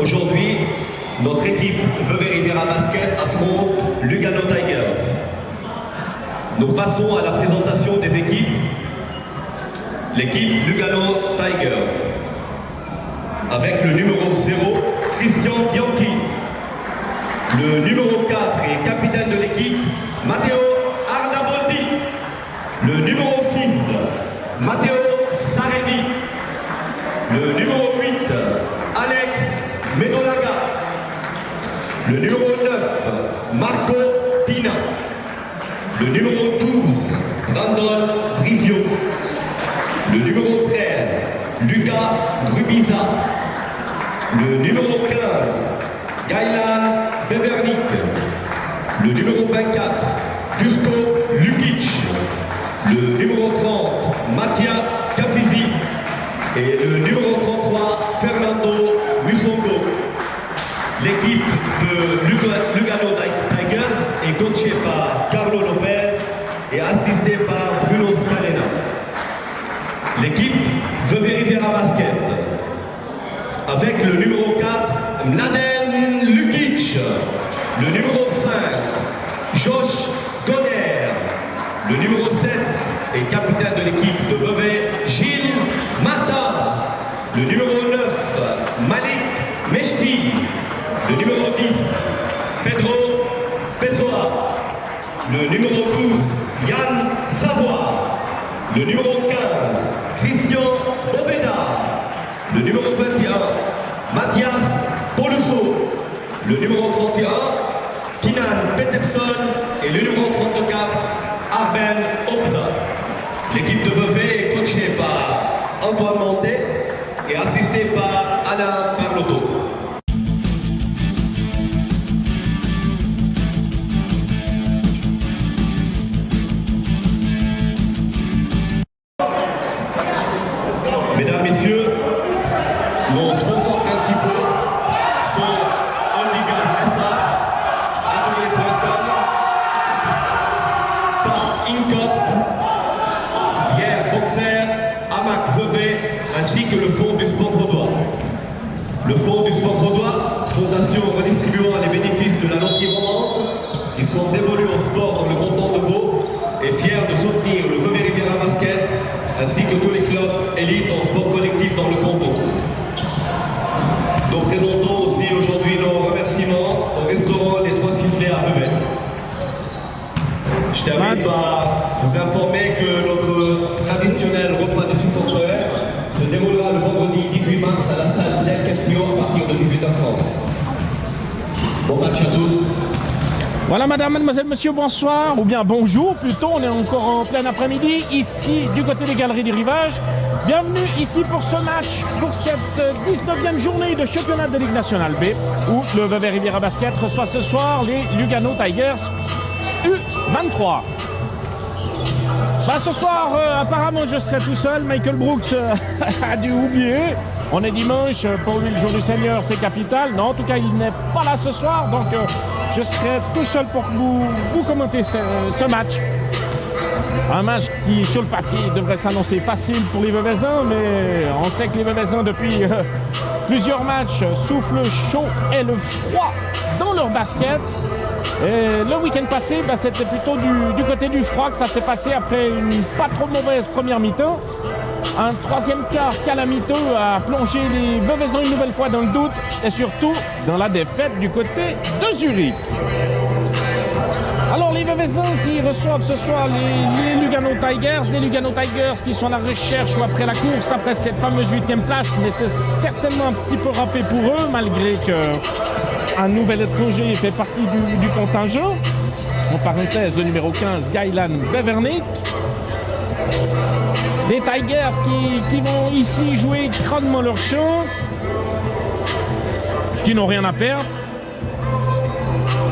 Aujourd'hui, notre équipe Vevey Riviera Basket affronte Lugano Tigers. Nous passons à la présentation des équipes. L'équipe Lugano Tigers, avec le numéro 0, Christian Bianchi. Le numéro 4 et capitaine de l'équipe, Matteo Arnaboldi. Le numéro 6, Matteo Saredi. Le numéro 8, Alex Medolaga. Le numéro 9, Marco Pina. Le numéro 12, Brandon Brivio. Le numéro 13, Lucas Rubiza. Le numéro 15, Gailan Bevernik. Le numéro 24, Dusko Lukic. Le numéro 30, Mattia Cafizi. Et le numéro 33, Fernando Musongo. L'équipe de Lugano Tigers est coachée par Carlo Lopez et assistée par Bruno Scalena. L'équipe Vevey Riviera Basket, avec le numéro 4, Mladen Lukic. Le numéro 5, Josh Goner. Le numéro 7 et capitaine de l'équipe de Vevey, Gilles Martin. Le numéro 9, Malik Meshti. Le numéro 10, Pedro Pessoa. Le numéro 12, Yann Savoie. Le numéro 15, Christian Boveda. Le numéro 21, Mathias Poluso. Le numéro 31, Kinan Peterson. Et le numéro 34, Arben Opsa. L'équipe de Vevey est coachée par Antoine Montet et assistée par Alain Parlotto. Mesdames, Messieurs, nos sponsors principaux sont Ondigas SA, Atelier.com, Pop Incop, Bière Boxer, Amac Vevey, ainsi que le Fonds du Sport Vaudois. Le Fonds du Sport Vaudois, fondation redistribuant les bénéfices de la loterie romande, qui sont dévolus au sport dans le canton de Vaud, est fier de soutenir le Vevey Riviera Basket, ainsi que tous les clubs élites en sport collectif dans le canton. Nous présentons aussi aujourd'hui nos remerciements au restaurant Les Trois Sifflets à Vevey. Je termine par vous informer que notre traditionnel repas des supporters se déroulera le vendredi 18 mars à la salle d'El Castillo à partir de 18h30. Bon match à tous. Voilà madame, mademoiselle, monsieur, bonsoir, ou bien bonjour plutôt, on est encore en plein après-midi, ici du côté des Galeries du Rivage. Bienvenue ici pour ce match, pour cette 19e journée de championnat de Ligue nationale B, où le Vevey Riviera Basket reçoit ce soir les Lugano Tigers U23. Bah, ce soir, apparemment, je serai tout seul. Michael Brooks a dû oublier. On est dimanche, pour lui, le jour du Seigneur, c'est capital. Non, en tout cas, il n'est pas là ce soir, donc je serai tout seul pour vous commenter ce match. Un match qui, sur le papier, devrait s'annoncer facile pour les Veveyens, mais on sait que les Veveyens, depuis plusieurs matchs, soufflent le chaud et le froid dans leur basket. Et le week-end passé, bah, c'était plutôt du côté du froid que ça s'est passé après une pas trop mauvaise première mi-temps. Un troisième quart calamiteux a plongé les Veveyens une nouvelle fois dans le doute et surtout dans la défaite du côté de Zurich. Alors les Veveyens qui reçoivent ce soir les Lugano Tigers, des Lugano Tigers qui sont à la recherche ou après la course, après cette fameuse 8e place, mais c'est certainement un petit peu râpé pour eux malgré qu'un nouvel étranger fait partie du contingent. En parenthèse, le numéro 15, Gailan Bevernik. Des Tigers qui vont ici jouer crânement leur chance, qui n'ont rien à perdre,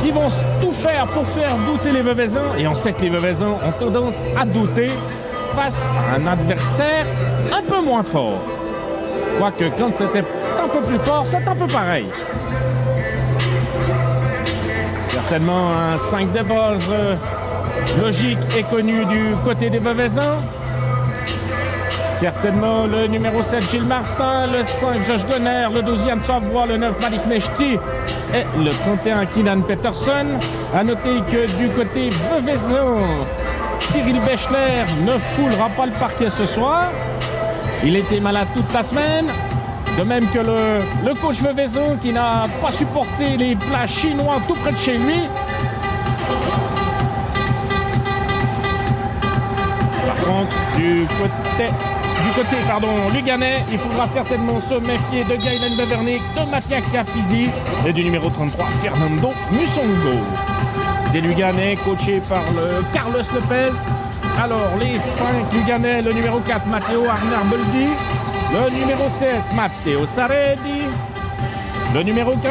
qui vont tout faire pour faire douter les Veveyens, et on sait que les Veveyens ont tendance à douter face à un adversaire un peu moins fort. Quoique quand c'était un peu plus fort, c'est un peu pareil. Certainement un 5 de base logique et connu du côté des Veveyens. certainement le numéro 7 Gilles Martin, le 5 Josh Gonner, le 12 Yann Savoie, le 9 Malik Mechti et le 31 Keenan Peterson. A noter que du côté Veuvezan, Cyril Bechler ne foulera pas le parquet ce soir. Il était malade toute la semaine. De même que le coach Veuvezan qui n'a pas supporté les plats chinois tout près de chez lui. Par contre, du côté luganais, il faudra certainement se méfier de Guylaine Bevernick, de Mathias Cafidi et du numéro 33, Fernando Musongo. Des Luganais coachés par le Carlos Lopez. Alors, les 5 Luganais, le numéro 4, Matteo Arnarboldi, le numéro 16, Matteo Saredi, le numéro 15,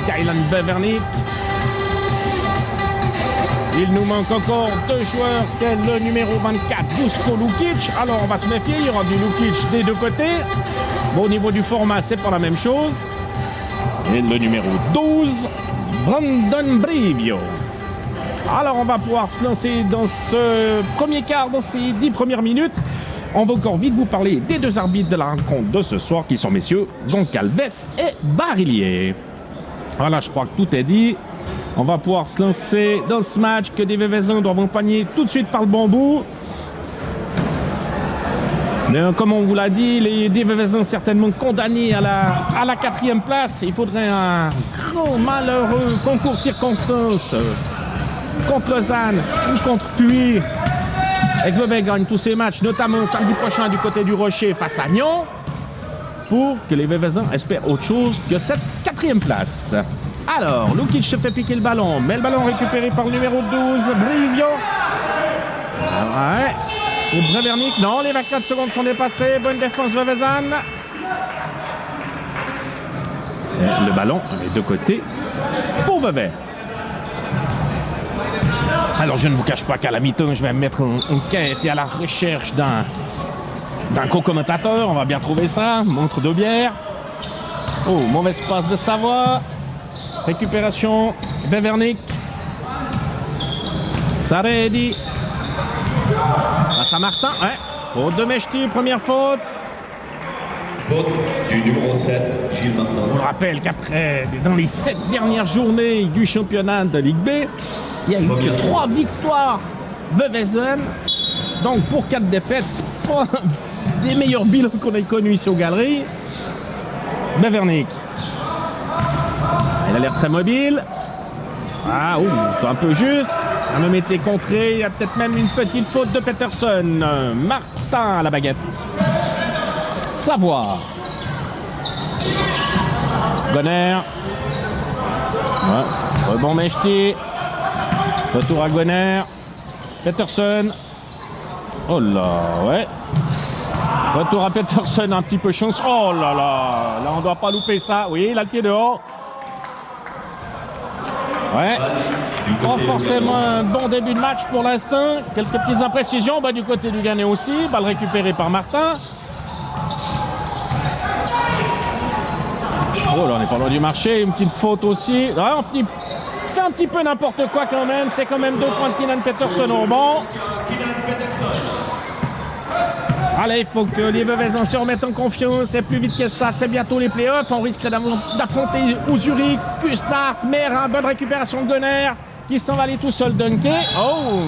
Guylaine Bevernick. Il nous manque encore 2 joueurs, c'est le numéro 24, Dusko Lukic. Alors on va se méfier, il y aura du Lukic des deux côtés. Bon, au niveau du format, c'est pas la même chose. Et le numéro 12, Brandon Brivio. Alors on va pouvoir se lancer dans ce premier quart, dans ces 10 premières minutes. On va encore vite vous parler des 2 arbitres de la rencontre de ce soir, qui sont messieurs Goncalves et Barillier. Voilà, je crois que tout est dit. On va pouvoir se lancer dans ce match que des Veuvezans doivent empoigner tout de suite par le bon bout. Mais comme on vous l'a dit, les Veuvezans certainement condamnés à la 4e place. Il faudrait un grand malheureux concours de circonstances contre Lausanne ou contre Puy. Et que Vevey gagne tous ces matchs, notamment samedi prochain du côté du Rocher face à Nyon, pour que les Veuvezans espèrent autre chose que cette 4e place. Alors, Lukic se fait piquer le ballon, mais le ballon récupéré par le numéro 12, Brivio. Ouais. Et Brevernik, non, les 24 secondes sont dépassées. Bonne défense Veuvezan. Le ballon, les deux côtés, pour Vevey. Alors, je ne vous cache pas qu'à la mi-temps, je vais me mettre en quête et à la recherche d'un co-commentateur. On va bien trouver ça. Montre de bière. Oh, mauvaise passe de Savoie. Récupération, Bevernick. Saredi. Face à Martin, ouais. Faute de Mechti, première faute. Faute du numéro 7, Gilles Martin. On vous le rappelle qu'après, dans les 7 dernières journées du championnat de Ligue B, il y a eu que 3 victoires Veuvezan. Donc pour 4 défaites, c'est pas des meilleurs bilans qu'on ait connus ici aux Galeries. Bevernick. Il a l'air très mobile. Ah, c'est un peu juste. On a même été contré. Il y a peut-être même une petite faute de Peterson. Martin à la baguette. Savoie. Gonner. Ouais. Rebond Mechti. Retour à Gonner. Peterson. Oh là, ouais. Retour à Peterson, un petit peu chance. Oh là là. Là, on ne doit pas louper ça. Oui, il a le pied dehors. Ouais, pas forcément un bon début de match pour l'instant. Quelques petites imprécisions du côté du Ghané aussi. Balle récupérée par Martin. Oh là, on est pas loin du marché. Une petite faute aussi. Ouais, on fait un petit peu n'importe quoi quand même. C'est quand même 2 points de Keenan Peterson au banc. Allez, il faut que les Veuvezans se remettent en confiance. C'est plus vite que ça. C'est bientôt les playoffs. On risquerait d'affronter ou Zurich, Kustart, Mera. Bonne récupération de Gonner qui s'en va aller tout seul dunker. Oh,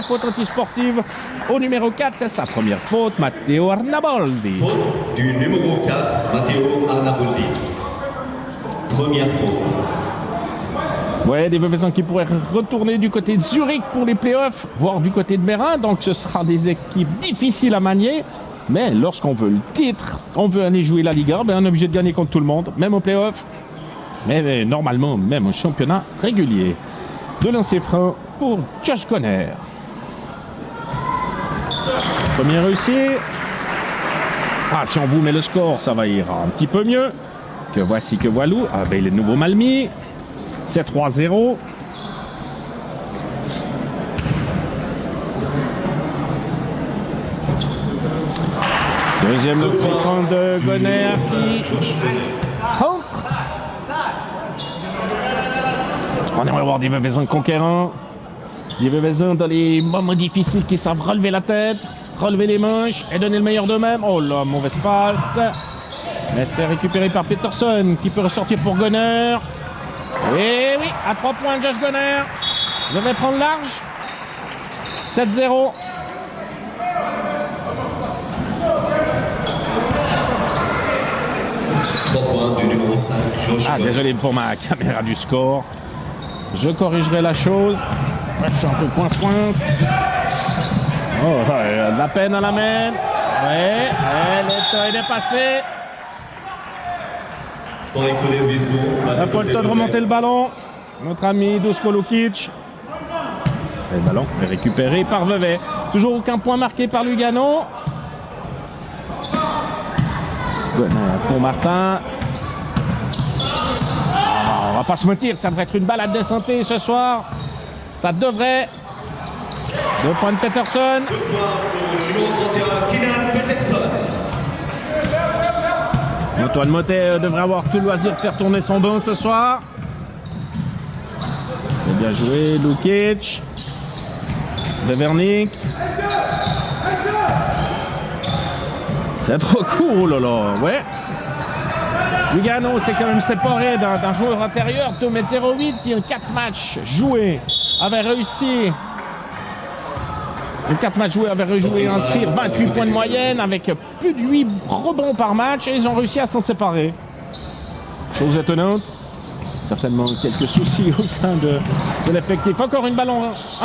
faute antisportive au numéro 4. C'est sa première faute, Matteo Arnaboldi. Faute du numéro 4, Matteo Arnaboldi. Première faute. Ouais, des Veuvezans qui pourraient retourner du côté de Zurich pour les playoffs, voire du côté de Mérin. Donc ce sera des équipes difficiles à manier. Mais lorsqu'on veut le titre, on veut aller jouer la Liga, on est obligé de gagner contre tout le monde, même aux playoffs. Mais normalement, même au championnat régulier. De lancer franc pour Josh Gonner. Premier réussi. Ah, si on vous met le score, ça va ira un petit peu mieux. Que voici que voilou. Ah ben il est de nouveau mal mis. C'est 3-0. Deuxième second de Gonner qui contre. On aimerait voir des Veuvezans conquérants. Des Veuvezans dans les moments difficiles qui savent relever la tête. relever les manches et donner le meilleur d'eux-mêmes. Oh là, mauvaise passe. Mais c'est récupéré par Peterson qui peut ressortir pour Gunner. Et oui, à 3 points, Josh Gunner. Je vais prendre large. 7-0. Du numéro 5, Josh. Ah, désolé pour ma caméra du score. Je corrigerai la chose. Ouais, je suis un peu coince-coince. Oh, ouais, de la peine à la main. Ouais, l'état est dépassé. Dans les collés 8 secondes. Il faut le temps de remonter le ballon. Notre ami Dusko Lukic. Et le ballon est récupéré par Vevey. Toujours aucun point marqué par Lugano. Pour Martin. Ah, on va pas se mentir, ça devrait être une balade de santé ce soir. Ça devrait. 2 points de Peterson. 2 points pour le numéro 31, Kylian Peterson. Antoine Motet devrait avoir tout le loisir de faire tourner son banc ce soir. C'est bien joué, Lukic. Devernik. C'est trop court, oh là là, ouais. Lugano s'est quand même séparé d'un joueur intérieur, 2m08, qui en 4 matchs joués avait réussi. En 4 matchs joués avait réussi à inscrire 28 points de moyenne avec plus de 8 rebonds par match et ils ont réussi à s'en séparer. Chose étonnante. Certainement quelques soucis au sein de l'effectif. Encore un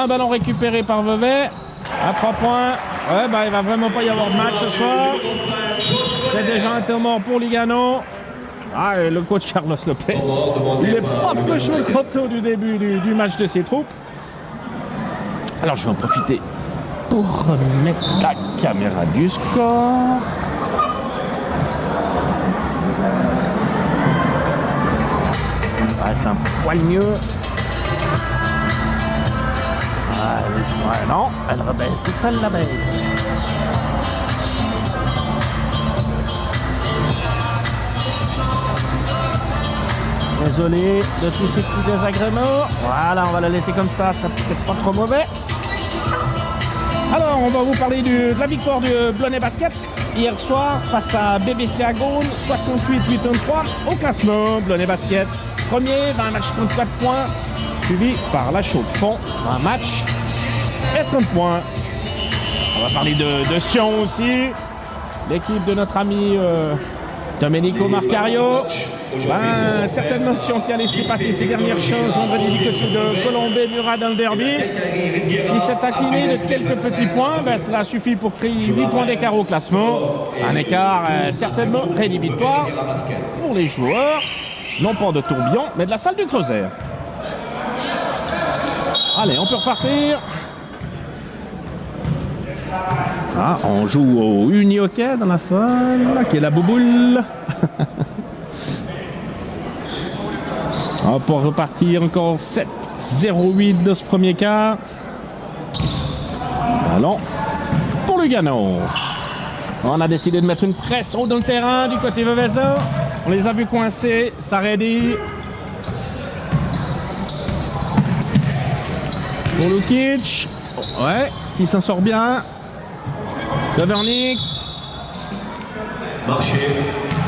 ballon récupéré par Vevey. À 3 points. Ouais, bah, il va vraiment pas y avoir de match ce soir. C'est déjà un temps mort pour Lugano. Ah, et le coach Carlos Lopez, il est pas fraîchement content du début du match de ses troupes. Alors je vais en profiter pour remettre la caméra du score. Ouais, c'est un poil mieux. Ouais, non, elle rebaisse toute seule la bête. Désolé de tous ces petits désagréments. Voilà, on va la laisser comme ça peut être pas trop mauvais. Alors, on va vous parler de la victoire du Blonay Basket hier soir face à BBC Agone, 68-83 au classement. Blonay Basket, premier, 20 matchs, 34 points, suivi par la Chaux-de-Fonds, 20 matchs et 30 points. On va parler de Sion aussi, l'équipe de notre ami Domenico Marcario. Certainement Sion qui a laissé passer ses dernières chances vendredi du côté de Colombey-Murat dans le derby. Il s'est incliné de quelques petits points. Cela suffit pour créer 8 points d'écart au classement. Un écart certainement rédhibitoire pour les joueurs, non pas de Tourbillon, mais de la salle du Creuset. Allez, on peut repartir. Ah, on joue au uni-hockey dans la salle, qui est la bouboule. On peut repartir encore 7-0-8 de ce premier quart. Ballon pour Lugano. On a décidé de mettre une presse haut dans le terrain du côté Veveysan. On les a vus coincés, ça raidit. Pour Lukic. Ouais, qui s'en sort bien. Devernik. Marché.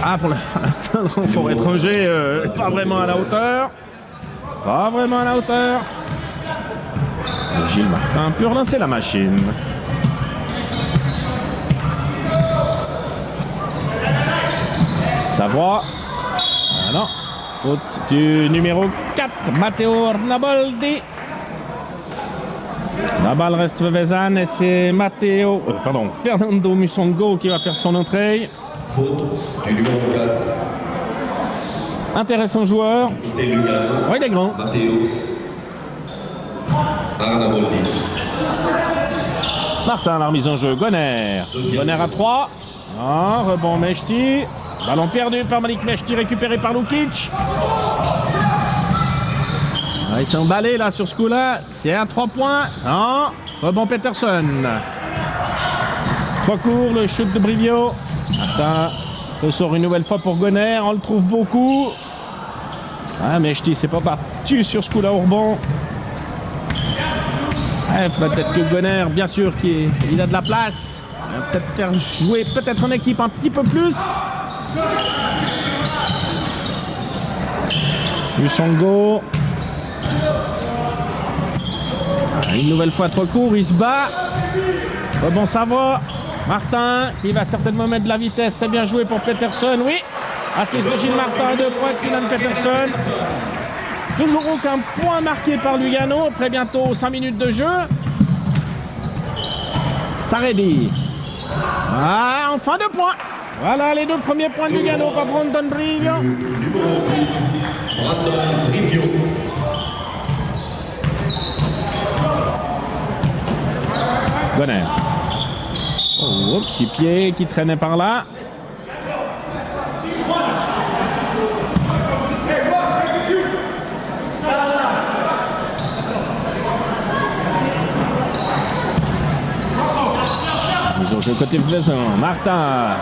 Ah, pour l'instant, le renfort étranger, pas vraiment à la hauteur. Pas vraiment à la hauteur. Gilles Martin peut relancer la machine. Savoie. Ah non. Faute du numéro 4, Matteo Arnaboldi. La balle reste Veveysan et c'est Fernando Mussongo qui va faire son entrée. Faute du numéro 4. Intéressant joueur. Oui, il est grand. Matteo Arnaboldi. Martin, la remise en jeu. Gonner. Gonner à 3. Ah, rebond Mechti. Ballon perdu par Malik Mechti, récupéré par Lukic. Ah, ils sont emballés là sur ce coup-là. C'est à 3 points. Non. Rebond Peterson. Trop court, le shoot de Brivio. Martin ressort une nouvelle fois pour Gonner. On le trouve beaucoup. Ah, Mechti c'est pas battu sur ce coup-là au rebond. Peut-être que Gonner, bien sûr, il a de la place. Peut-être faire jouer peut-être en équipe un petit peu plus. Luchongo. Une nouvelle fois trop court, il se bat. Bon, ça va. Martin, qui va certainement mettre de la vitesse. C'est bien joué pour Peterson, oui. Assist de Gilles Martin, 2 points, Kylian Peterson. Toujours aucun point marqué par Lugano. Très bientôt 5 minutes de jeu. Saredi. Ah, enfin 2 points. Voilà les 2 premiers points de Lugano par Brandon Brivio. Numéro 12, Brandon Brivio. Gonner. Oh, petit pied qui traînait par là. Ils ont joué côté plaisant. Martin.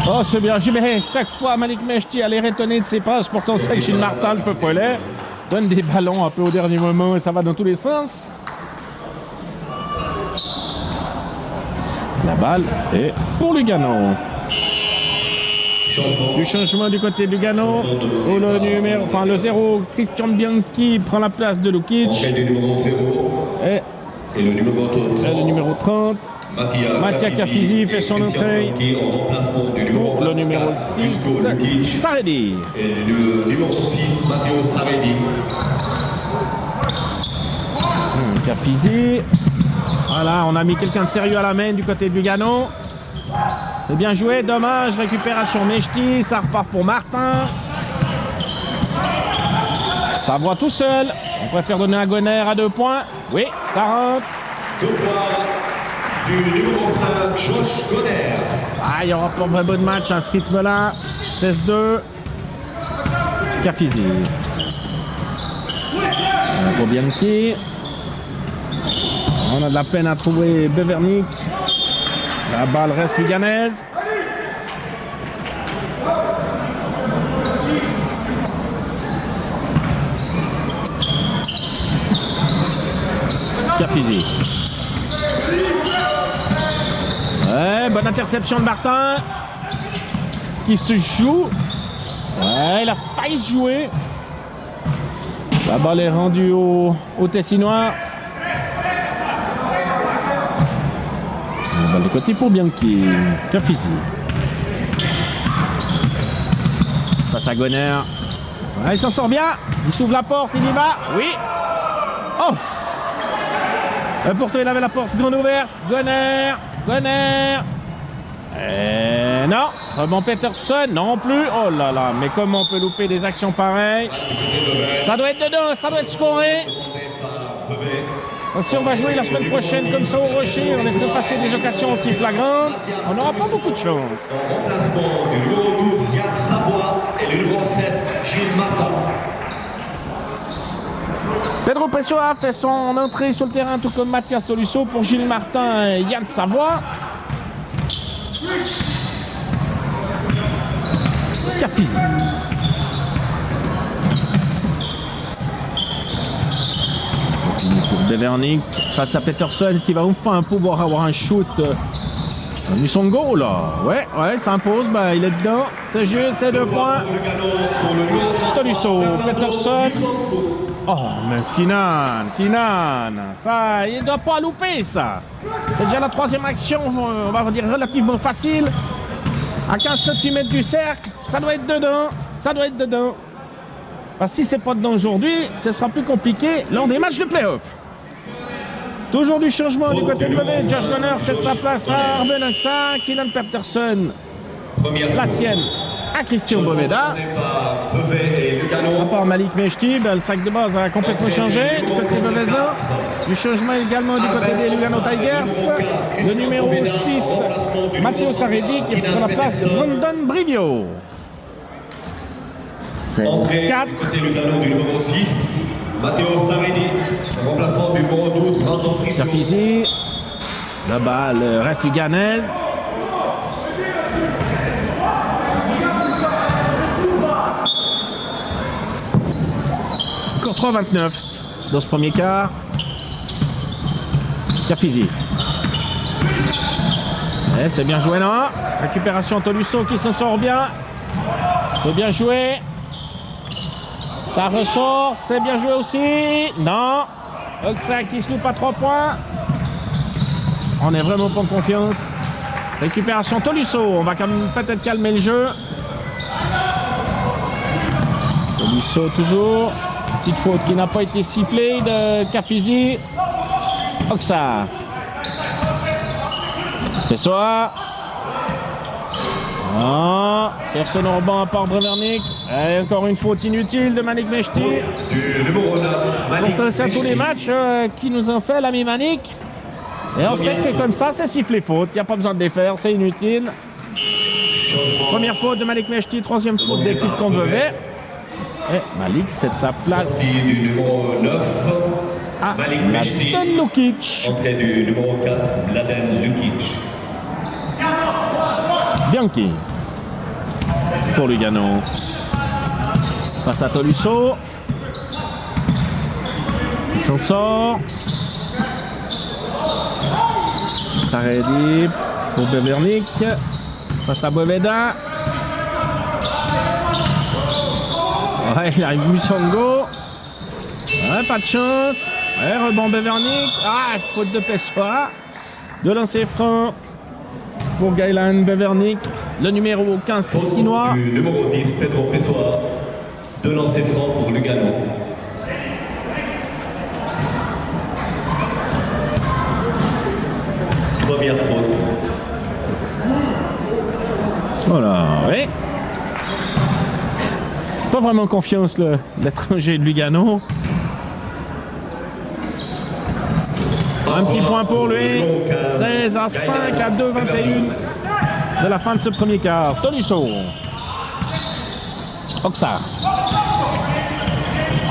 Oh, c'est bien. Chaque fois, Malik Mechti allait rétonner de ses passes. Pourtant, c'est que Gilles Martin, le feu follet, donne des ballons un peu au dernier moment et ça va dans tous les sens. La balle est pour Lugano. Du changement du côté de Lugano. Où le numéro, enfin le 0, Christian Bianchi prend la place de Lukic. Le numéro 0. Et le numéro 30. Mattia Cafizi fait son entrée pour le numéro 6, Saredi. Et le numéro 6, Matteo Saredi. Cafizi. Voilà, on a mis quelqu'un de sérieux à la main du côté de Lugano. C'est bien joué, dommage. Récupération Mechti, ça repart pour Martin. Ça voit tout seul. On préfère donner un Gonner à 2 points. Oui, ça rentre. 2 points du numéro 5, Josh Gonner. Ah, il y aura pas un vrai bon match à ce rythme-là. 16-2. Cafizi. Pour Bianchi. On a de la peine à trouver Bevernik. La balle reste luganaise. Cafizi. Ouais, bonne interception de Martin. Qui se joue. Ouais, il a failli se jouer. La balle est rendue au Tessinois. La balle de côté pour Bianchi. Cafizi. Face à Gonner. Ouais, il s'en sort bien. Il s'ouvre la porte, il y va. Oui. Oh. Pourtant, il avait la porte grande ouverte. Gonner. Non. Rebond Peterson. Non plus. Oh là là. Mais comment on peut louper des actions pareilles? Ça doit être dedans. Ça doit être scoré. Si on va jouer la semaine prochaine comme ça au Rocher, on essaie de passer des occasions aussi flagrantes, on n'aura pas beaucoup de chance. Remplacement du numéro 12, Yann Savoie, et le numéro 7, Gilles Martin. Pedro Pessoa fait son entrée sur le terrain, tout comme Mathias Tolisso pour Gilles Martin et Yann Savoie. Cafizi. Pour Bevernik face à Peterson qui va enfin pouvoir avoir un shoot. Luchongo là, ouais, ça impose, bah, il est dedans, c'est juste, c'est 2 points. Tolisso, Peterson. Oh mais Kinan, ça, il ne doit pas louper ça. C'est déjà la 3e action, on va dire relativement facile. À 15 cm du cercle, ça doit être dedans. Parce que si c'est pas dedans aujourd'hui, ce sera plus compliqué lors des matchs de play-off. Toujours du changement du côté de Vevey. Josh Gonner cède sa place à Arbenaksa. Kylian Peterson, la sienne à Christian Boveda. À part Malik Mechti, le sac de base a complètement changé du côté de Vevezan. Du changement également du côté des Lugano Tigers. Le numéro 6, Matteo Saredi, qui prend la place de Brandon Brivio. Entrée 4. du Lugano du numéro 6, Matteo Saredi. Remplacement du numéro 12, Brandon Brivio. Cafizi. La balle reste luganaise. Encore 3-29 dans ce premier quart. Cafizi. Et c'est bien joué là. Récupération Tolisso qui s'en sort bien. C'est bien joué. Ça ressort. C'est bien joué aussi. Non. Oxa qui se loupe à 3 points. On est vraiment pas en confiance. Récupération Tolisso. On va quand même peut-être calmer le jeu. Tolisso toujours. Petite faute qui n'a pas été sifflée de Cafizi. Oxa. Pessoa. Non. Personne au rebond à part Brevernik. Et encore une faute inutile de Manik Mechti. Du numéro 9, Manik Pour ça, tous les matchs qui nous ont fait l'ami Manik. Et on sait que comme ça, c'est sifflé faute. Il n'y a pas besoin de les faire, c'est inutile. Première faute de Manik Mechti, troisième faute d'équipe qu'on devait. Et Malik cède sa place. Sortie du numéro 9, à Malik Mechti. Mladen Lukic. Entrée du numéro 4, Mladen Lukic. Bianchi. Pour Lugano. Face à Tolisso. Il s'en sort. Saredi pour Bevernik. Face à Boveda. Ouais, il arrive Musongo. Ouais, pas de chance. Ouais, rebond Bevernik. Ah, faute de Pessoa. De lancer franc pour Gaëlan Bevernik. Le numéro 15 Tessinois. Du numéro 10, Pedro Pessoa. De lancer franc pour Lugano. Première faute. Voilà, oui. Pas vraiment confiance l'étranger de Lugano. Un petit point pour lui. 16 à 5 à 2-21 de la fin de ce premier quart. Tolisso. Oxa.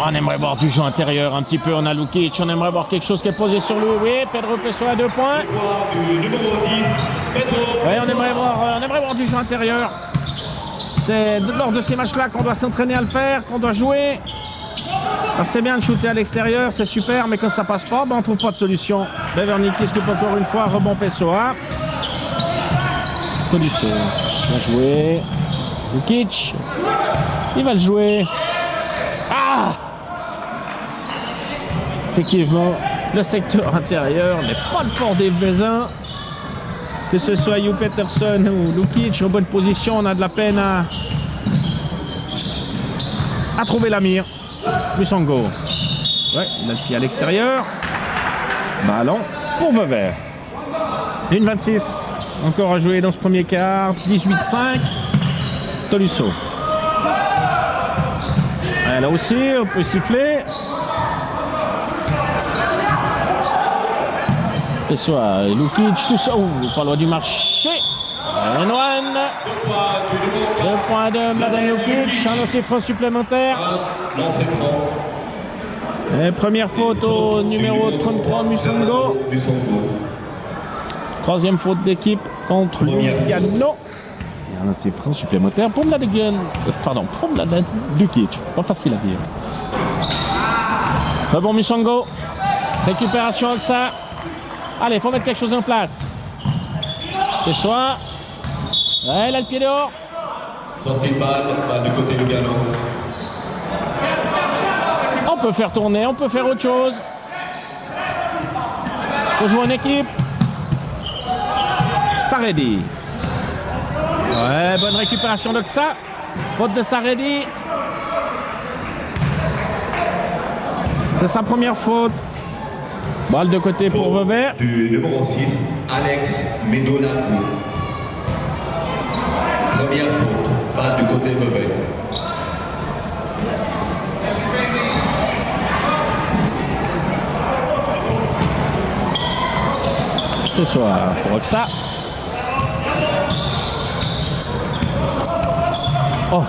On aimerait voir du jeu intérieur un petit peu. On a Lukic. On aimerait voir quelque chose qui est posé sur lui. Oui, Pedro Pessoa à 2 points. Du numéro 10, Pedro. Oui, on aimerait voir du jeu intérieur. C'est lors de ces matchs-là qu'on doit s'entraîner à le faire, qu'on doit jouer. Alors c'est bien de shooter à l'extérieur, c'est super, mais quand ça passe pas, ben on trouve pas de solution. Bevernik qui se coupe encore une fois, rebond Pessoa. Tolisso, bien joué. Lukic, il va le jouer. Ah! Effectivement, le secteur intérieur n'est pas le fort des Vézins. Que ce soit Hugh Peterson ou Lukic en bonne position, on a de la peine à trouver la mire. Musongo. Ouais, il a le pied à l'extérieur. Ballon pour Vevey. 1-26. Encore à jouer dans ce premier quart. 18-5. Tolisso. Ouais, là aussi, on peut siffler. Pessoa, Lukic, tout ça. Oh, pas loin du marché. 1-1. 2 points de Mladen Lukic. Un lancer franc supplémentaire. Lancer franc. Et première faute au numéro 33, Musongo. Troisième faute d'équipe contre Lugano. Et un lancer franc supplémentaire pour Mladen. Pardon, pour Mladen Lukic. Pas facile à dire. Rebond Musongo. Récupération Oxa. Allez, il faut mettre quelque chose en place. C'est soit. Ouais, il a le pied dehors. Sortie de balle, du côté Lugano. On peut faire tourner, on peut faire autre chose. Faut jouer en équipe. Saredi. Ouais, bonne récupération d'Oxa. Faute de Saredi. C'est sa première faute. Balle de côté pour Vevey. Du numéro 6, Alex Medolaku. Première faute, balle du côté Vevey. Ce soir pour Oxa. Oh,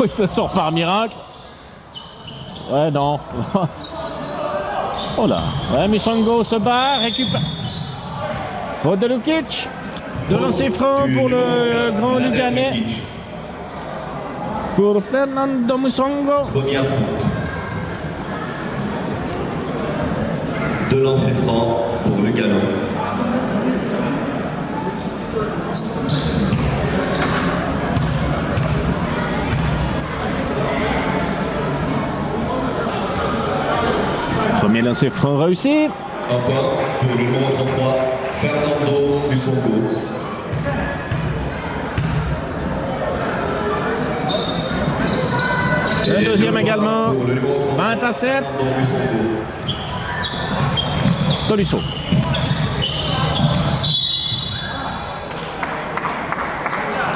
il se sort par miracle. Ouais, non. Oh là. Ouais, Musongo se bat, récupère. Faute de Lukic. De lancer franc pour le grand Luganais. Pour Fernando Musongo. Première faute. 2 lancers francs pour Lugano. Premier lancer franc réussi. Un point pour le numéro 33, Fernando Mussongo. Le deuxième également. 20-7. Tolisso.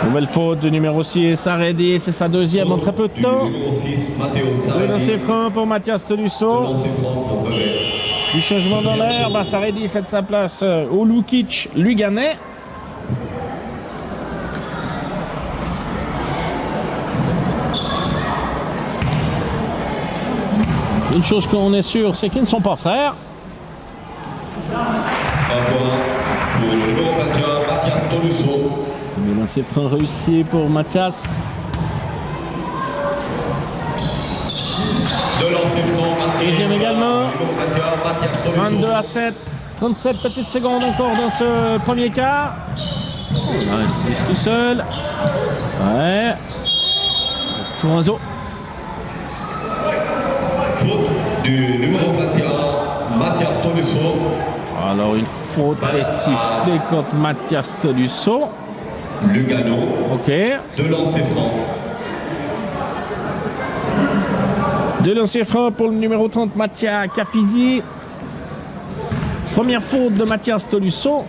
Nouvelle faute du numéro 6, Saredi, c'est sa deuxième en très peu de temps. Numéro 6, Matteo Le Saredi. lancer franc pour Mathias Tolisso. Lancer franc pour Vevey. Du changement dans l'air, Saredi cède sa place au Lukic Luganais. Une chose qu'on est sûr, c'est qu'ils ne sont pas frères. Un point pour le numéro 21, Mathias Tolisso. Le lancer franc réussi pour Mathias. 2 lancers francs, Deuxième également. Numéro 21, Mathias Tolisso. 22-7. 37 petites secondes encore dans ce premier quart. Il est tout seul. Ouais. Tourazo. Faute du numéro 21, Mathias Tolisso. Alors une faute est sifflée contre Mathias Tolisso. Lugano. Ok. 2 lancers francs. 2 lancers francs pour le numéro 30, Mattia Cafizi. Première faute de Mathias Tolisso.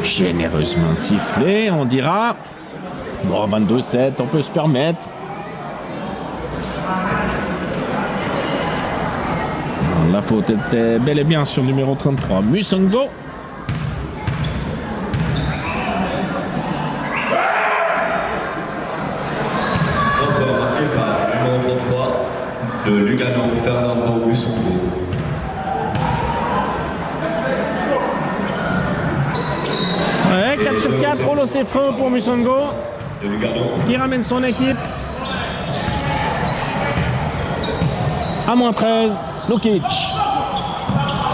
Généreusement sifflé, on dira. Bon, 22-7, on peut se permettre. La faute était bel et bien sur le numéro 33, Mussongo. Encore marqué par le numéro 33 de Lugano, Fernando Mussongo. Ouais, 4 sur 4, au lancer franc pour Mussongo, De Lugano. qui ramène son équipe à moins 13. Lukic.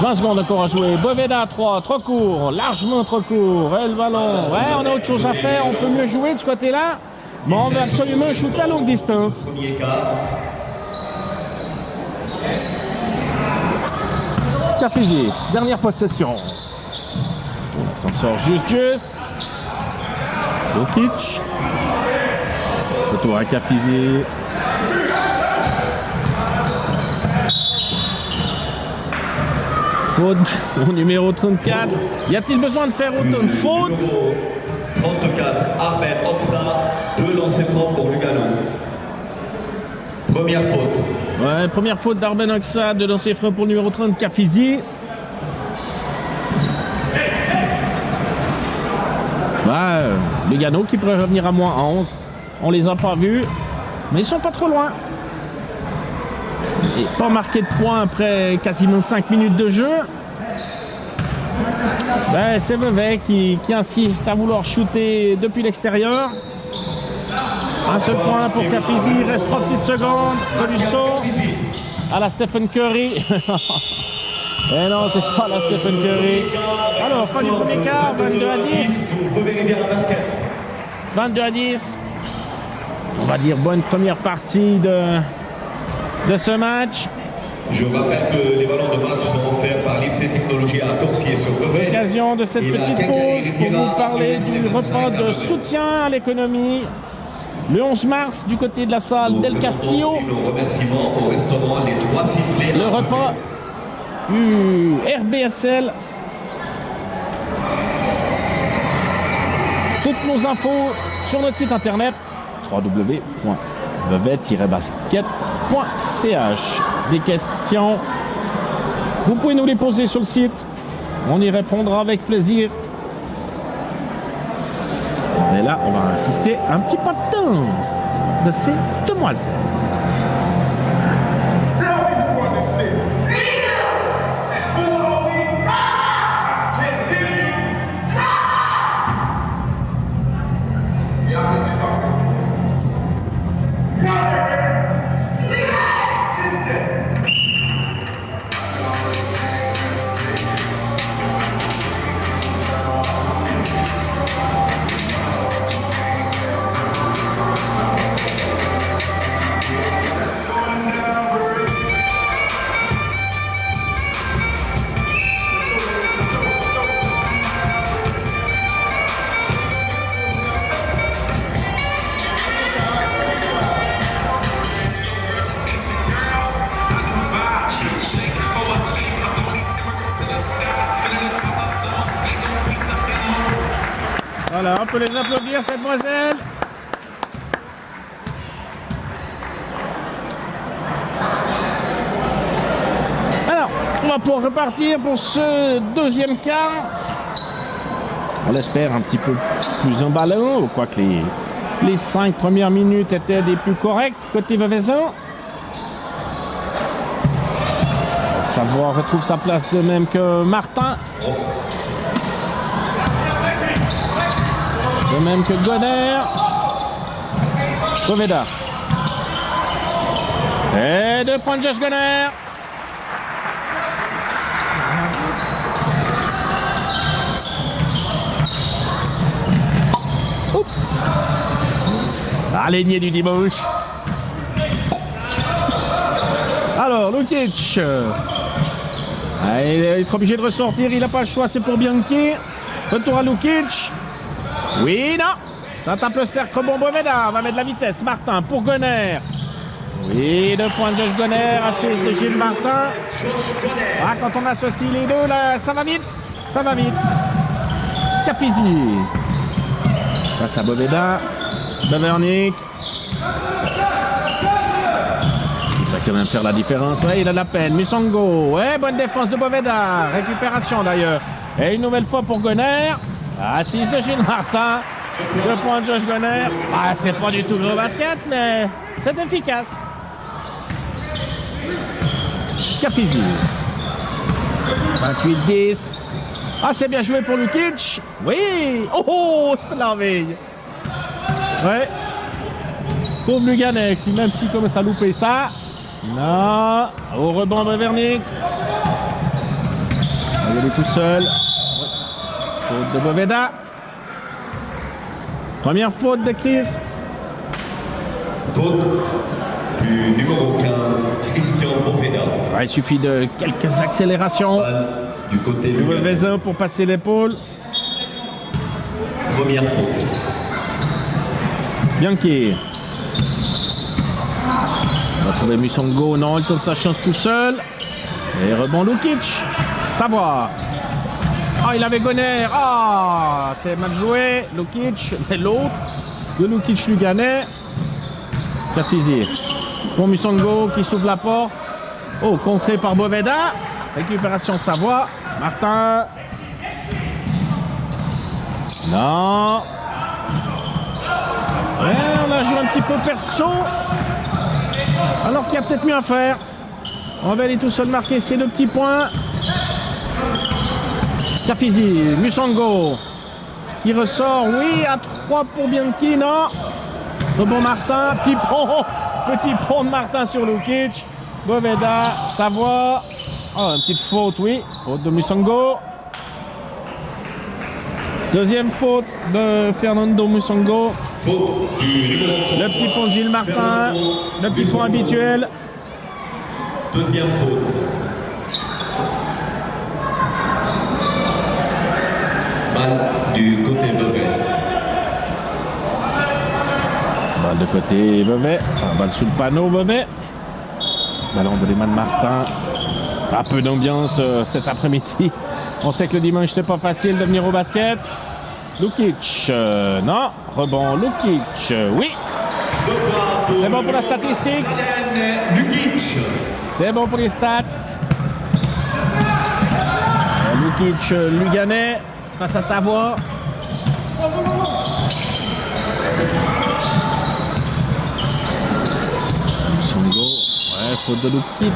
20 secondes encore à jouer. Boveda 3, trop court, largement trop court. Et le ballon. Ouais, on a autre chose à faire, on peut mieux jouer de ce côté-là. Mais on veut absolument shooter à longue distance. Premier quart. Cafizi, dernière possession. On s'en sort juste. Lukic. Retour à Cafizi. Faute au numéro 34. Y a-t-il besoin de faire autant de fautes? Numéro 34, Ahmed Oksa. 2 lancers francs pour Lugano. Première faute. Ouais, première faute d'Arben Oxa, de lancer franc pour le numéro 30, Cafizi. Bah, Lugano qui pourrait revenir à moins 11. On les a pas vus, mais ils sont pas trop loin. Et pas marqué de points après quasiment 5 minutes de jeu. Ben, c'est Vevey qui insiste à vouloir shooter depuis l'extérieur. Un seul point pour Cafizi, il reste 3 petites secondes. Tolisso à la Stephen Curry. Et non, c'est pas la Stephen Curry. Alors, fin du premier quart, 22-10. 22-10. On va dire bonne première partie de ce match. Je rappelle que les ballons de match sont offerts par l'IFC Technologies à Corsier sur Vevey. L'occasion de cette petite pause pour vous parler du repas de soutien à l'économie. Le 11 mars, du côté de la salle Del Castillo, Nos remerciements au restaurant Les Trois Sifflets. le repas RBSL. Toutes nos infos sur notre site internet www.vevey-basket.ch. Des questions, vous pouvez nous les poser sur le site. On y répondra avec plaisir. Et là, on va assister à un petit pas de danse de ces demoiselles. On peut les applaudir, cette demoiselle. Alors, on va pouvoir repartir pour ce deuxième quart. On l'espère un petit peu plus emballant, quoique les 5 premières minutes étaient des plus correctes côté Veuvezin. Savoie retrouve sa place de même que Martin. De même que Goner. Boveda. Et 2 points de Josh Goner. Oups. L'araignée du dimanche. Alors, Lukic. Il va être obligé de ressortir, il n'a pas le choix, c'est pour Bianchi. Retour à Lukic. Oui, non. Ça tape le cercle, bon Boveda. Va mettre de la vitesse. Martin pour Goner. Oui, 2 points de Josh Goner, assist de Gilles Martin. Ah, quand on associe les deux, là, ça va vite. Ça va vite. Cafizi. Face à Boveda. Bevernick. Il va quand même faire la différence. Ouais, il a de la peine. Musongo. Ouais, bonne défense de Boveda. Récupération d'ailleurs. Et une nouvelle fois pour Goner. Assist de Gilles Martin. 2 points de Josh Goner. Ah, c'est pas du tout gros basket, mais c'est efficace. Cafizi. 28-10. Ah, c'est bien joué pour Lukic. Oui. Oh, c'est la veille. Ouais. Pauvre Luganex, même s'il commence à louper ça. Non. Au rebond de Vernick. Il est tout seul. Faute de Boveda. Première faute de Chris. Faute du numéro 15, Christian Boveda. Ouais, il suffit de quelques accélérations. Du côté du Veuvezin pour passer l'épaule. Première faute. Bianchi. On va trouver Musongo. Non, il tente sa chance tout seul. Et rebond Lukic. Savoie. Ah, il avait Goner. Ah, c'est mal joué. Lukic. Mais l'autre de Lukic Luganais. Cafizi. Pour Musongo qui s'ouvre la porte. Oh, contré par Boveda. Récupération Savoie. Martin. Non. Ouais, on a joué un petit peu perso. Alors qu'il y a peut-être mieux à faire. On va aller tout seul marquer ces 2 petits points. Cafizi, Musongo qui ressort. Oui, à 3 pour Bianchi, non. Rebond Martin, petit pont de Martin sur Lukic. Boveda, Savoie. Oh, une petite faute, oui. Faute de Musongo. Deuxième faute de Fernando Musongo. Le petit pont de Gilles Martin. Le petit pont habituel. Deuxième faute. Balle du côté Vevey. Balle de côté Vevey. Enfin, balle sous le panneau Vevey. Ballon de Léman Martin. Un peu d'ambiance cet après-midi. On sait que le dimanche c'était pas facile de venir au basket. Lukic, non. Rebond Lukic, oui. C'est bon pour la statistique. Lukic. C'est bon pour les stats. Lukic, Luganais face à Savoie. Songo, ouais, faute de Lukic.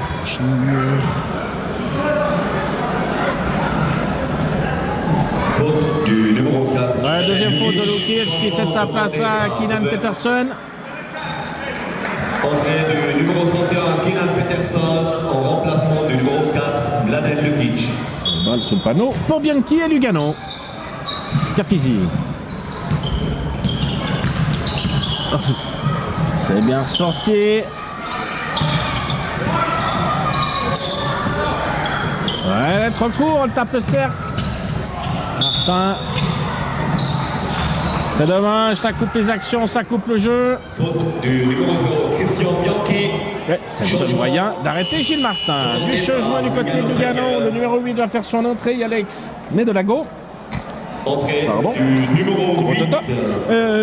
Faute du numéro 4. Ouais, deuxième faute de Lukic qui cède sa place à Keenan Peterson. Entrée du numéro 31, Keenan Peterson, en remplacement du numéro 4, Mladen Lukic. Balle sous le panneau pour Bianchi et Lugano. Cafizi. C'est bien sorti. Ouais, trop court, on tape le cercle. Martin. C'est dommage, ça coupe les actions, ça coupe le jeu. Faute du numéro 0, Christian Bianchi. Ouais, c'est le seul moyen d'arrêter Gilles Martin. Du changement du côté de Lugano, le numéro 8 va faire son entrée, Alex Nedolago. Entrée Pardon. du numéro 8.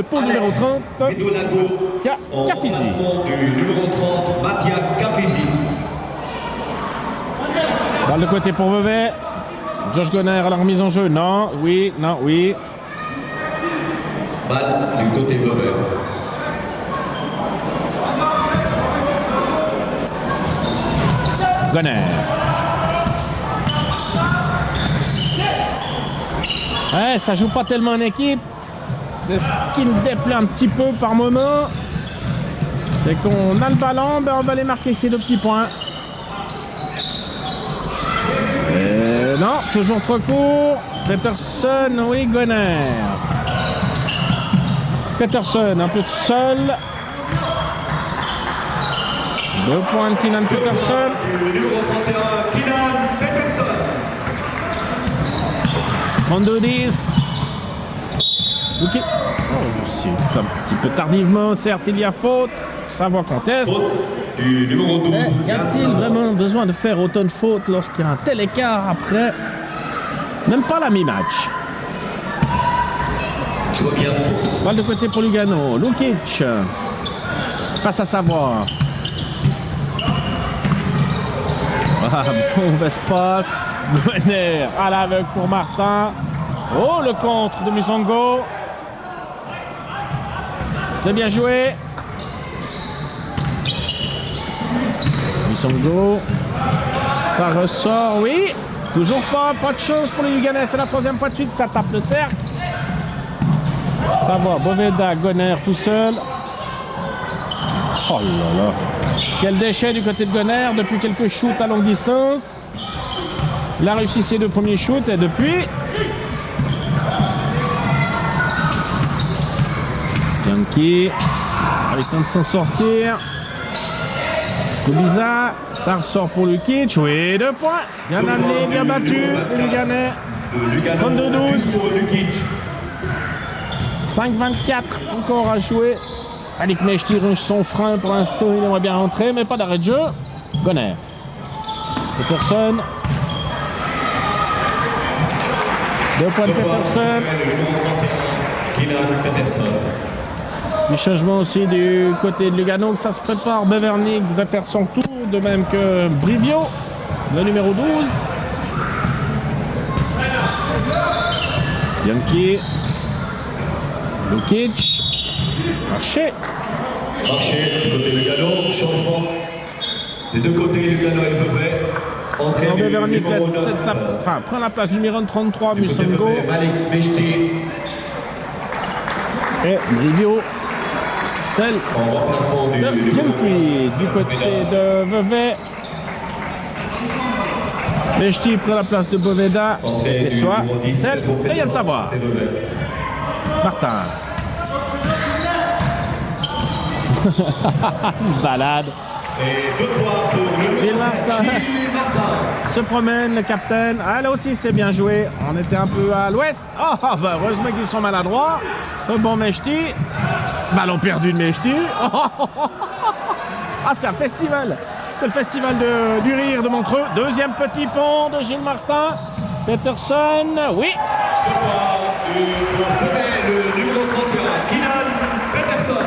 Pour le numéro 30, Medolago. Tia En Cafizi. remplacement du numéro 30, Mattia Cafizi. Balle de côté pour Vevey. Josh Gonner à la remise en jeu. Non, oui, non, oui. Balle du côté Vevey. Gonner. Ouais, ça joue pas tellement en équipe. C'est ce qui me déplaît un petit peu par moment. C'est qu'on a le ballon, ben on va aller marquer ces 2 petits points. Et non, toujours trop court. Peterson, oui, Gonner. Peterson, un peu seul. 2 points de Keenan Peterson. Du numéro 31, Keenan Peterson. 32-10. Ok. Oh, c'est un petit peu tardivement, certes, il y a faute. Ça va conteste. Faute du numéro 12. Y a-t-il vraiment besoin de faire autant de fautes lorsqu'il y a un tel écart après? Même pas la mi-match. Tu vois bien faute. Balle de côté pour Lugano. Lukic. Face à Savoie. Ah, mauvaise passe. Gonner à l'aveugle pour Martin. Oh, le contre de Musongo. C'est bien joué. Musongo. Ça ressort, oui. Toujours pas de chance pour les Luganais. C'est la 3e fois de suite. Ça tape le cercle. Ça va. Boveda, Gonner tout seul. Oh là là. Quel déchet du côté de Gonner depuis quelques shoots à longue distance. Il a réussi ses 2 premiers shoots et depuis... Yankee avec temps de s'en sortir. Kubiza, ça ressort pour Lukic. Oui, 2 points. Bien amené, bien battu. Les Luganais. 32-12. 5-24 encore à jouer. Alik Meshti ronge son frein pour l'instant. Il aimerait bien rentrer, mais pas d'arrêt de jeu. Gonner. Peterson. 2 points de Peterson. Du changement aussi du côté de Lugano, ça se prépare. Bevernik devrait faire son tour, de même que Brivio, le numéro 12. Yankee. Lukic. Marché. Marché du côté Lugano. Changement des 2 côtés, Lugano et Vevey. Entrée du Bevernik numéro 9. prend la place du numéro 33, Du côté Musongo. Vevey, Malik Meshti. Et Brivio. Celle En remplacement de du Yankee. Du côté de Vevey. Meshti prend la place de Boveda. Entrée Et du soit numéro 10, celle Pedro de Yann Pessoa, Savoie. côté Vevey. Martin. Il se balade. Et 2 points pour le Gilles numéro 7, Martin. Gilles Martin. Se promène le capitaine. Ah, là aussi, c'est bien joué. On était un peu à l'ouest. Oh, bah, heureusement qu'ils sont maladroits. Un bon Meshti. Ballon perdu de Meshti. Ah, c'est un festival. C'est le festival du rire de Montreux. 2e petit pont de Gilles Martin. Peterson, oui. Le numéro 31, Keenan Peterson.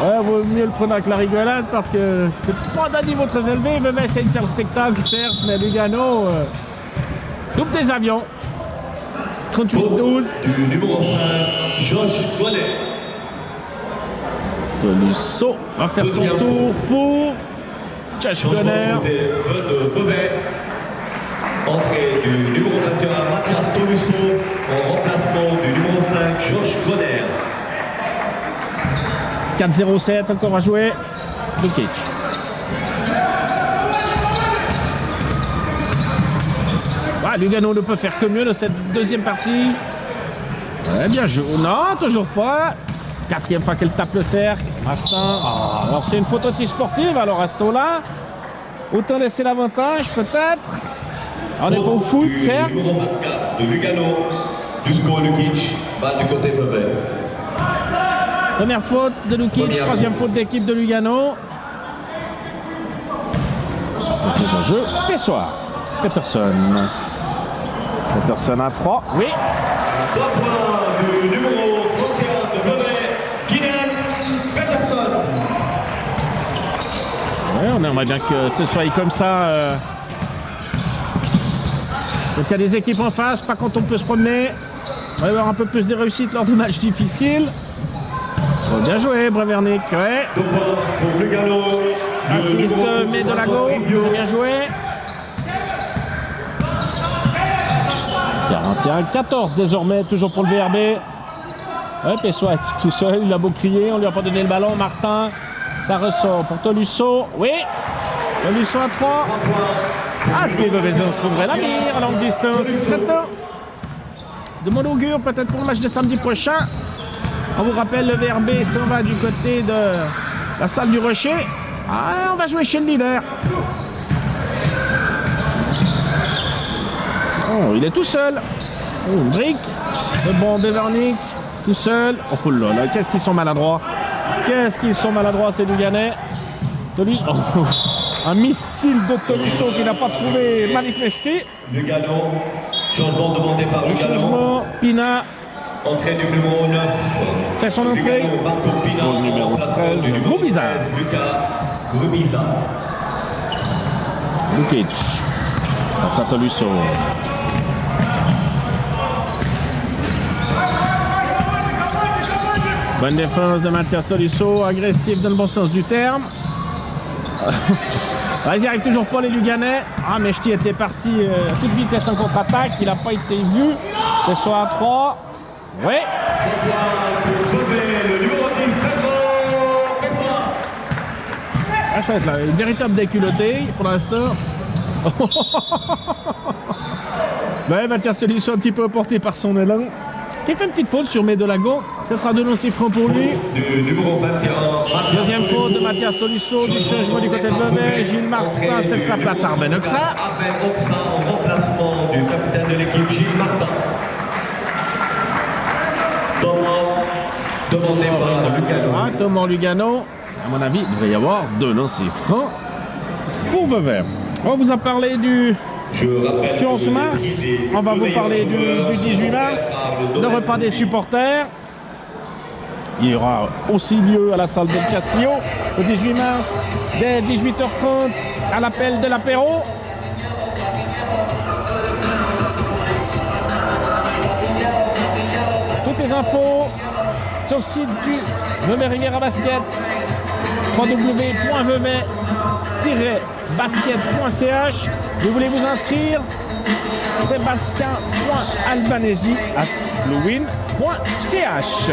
Ouais, vaut mieux le prendre avec la rigolade parce que c'est pas d'un niveau très élevé. Vevey essaie de faire le spectacle, certes, mais Lugano double des avions. 38-12. Du numéro 5, Josh Gonner. Tolisso va faire son Deuxième tour pour Josh Changement Gonner. de Vevey. Entrée du numéro 21, Mathias Tolisso. En remplacement du numéro 5, Josh Gonner. 4-0-7 encore à jouer. Lukic. Ah, Lugano ne peut faire que mieux de cette 2e partie. Ouais, bien joué. Non, toujours pas. 4e fois qu'elle tape le cercle. Martin. Ah, alors c'est une faute anti-sportive. Alors à ce taux-là, autant laisser l'avantage peut-être. On n'est pas au foot, Du certes. numéro 24 de Lugano. Dusko Lukic. Balle du côté Vevey. Première faute de Lukic, Première 3e faute d'équipe de Lugano. Mise en jeu, Pessoa. Peterson. Peterson à 3. Oui. 3 points du numéro 31 de Vevey, Kylian Peterson. Ouais, on aimerait bien que ce soit comme ça. Quand il y a des équipes en face, pas quand on peut se promener. On va avoir un peu plus de réussite lors des matchs difficiles. Bon, bien joué, Brevernick. Ouais. 2 points pour Lugano. Assiste Medolago. C'est bien joué. 41-14 désormais, toujours pour le VRB. Ouais, Pessoa est tout seul, il a beau crier, on lui a pas donné le ballon. Martin, ça ressort pour Tolusso. Oui, Tolusso à 3. Ah, ce qui est mauvais, on se trouverait la mire à longue distance. Il serait temps. De mon augure, peut-être pour le match de samedi prochain. On vous rappelle, le VRB s'en va du côté de la salle du Rocher. Ah, on va jouer chez le leader. Oh, il est tout seul. Oh, une brique. Le bon Bevernick, tout seul. Oh là là, qu'est-ce qu'ils sont maladroits. Qu'est-ce qu'ils sont maladroits, ces Luganais. Tolusso. Oh, un missile de Tolusso qui n'a pas trouvé Malik Mechti. Lugano, changement demandé par Lugano. Changement, Pina. Entrée du numéro 9. Fait son entrée. Lugano, Marco Pina, Au numéro remplacement 13, du numéro Grubiza. 13, Lucas Grubiza. Lukic. Face à Tolusso. Bonne défense de Mathias Tolusso, agressif dans le bon sens du terme. Ils n'y arrivent toujours pas les Luganais. Ah, Mechti était parti à toute vitesse en contre-attaque, il n'a pas été vu. C'est soit à 3. Oui. Ah, ça va être là, une véritable déculottée pour l'instant. Ouais, Mathias Tolusso un petit peu porté par son élan. Qui fait une petite faute sur Medolago. Ce sera 2 lancers francs pour lui. Du numéro 21. Deuxième faute de Mathias Tolusso. Du changement du côté de Vevey. Gilles Martin cède sa place à Arben Oxa. Arben Oxa en remplacement du capitaine de l'équipe, Gilles Martin. Demandé par Lugano. Thomas Lugano. À mon avis, il devrait y avoir 2 lancers francs pour Vevey. On vous a parlé du 11 mars, on va vous parler du 18 mars, le repas des supporters. Il y aura aussi lieu à la salle del Castillo le 18 mars, dès 18h30, à l'appel de l'apéro. Toutes les infos sur le site du Vevey Riviera Basket, www.vevey-basket.ch. Vous voulez vous inscrire? Sébastien.albanesi@louin.ch.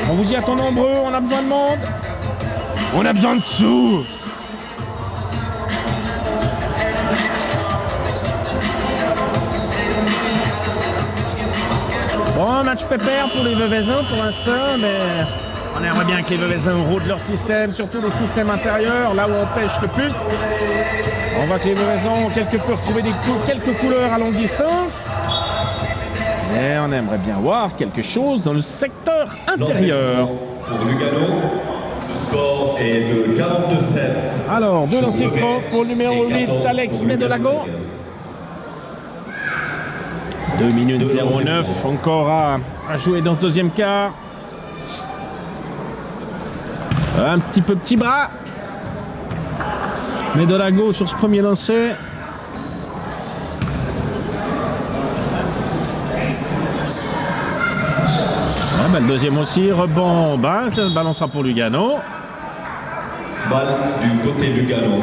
On vous y attend nombreux, on a besoin de monde. On a besoin de sous. Bon, match pépère pour les Veveyens pour l'instant, mais on aimerait bien que les Veveyens rodent leur système, surtout les systèmes intérieurs, là où on pêche le plus. On voit que les Veveyens ont quelque peu retrouvé quelques couleurs à longue distance. Mais on aimerait bien voir quelque chose dans le secteur intérieur. Pour Lugano, le score est de 47. Alors, 2 lancers francs pour le numéro 8, Alex Medolago. 2 minutes 09, encore à jouer dans ce deuxième quart. Un petit bras. Medolago sur ce premier lancer. Le deuxième aussi, rebond, ça balancera pour Lugano. Balle du côté Lugano.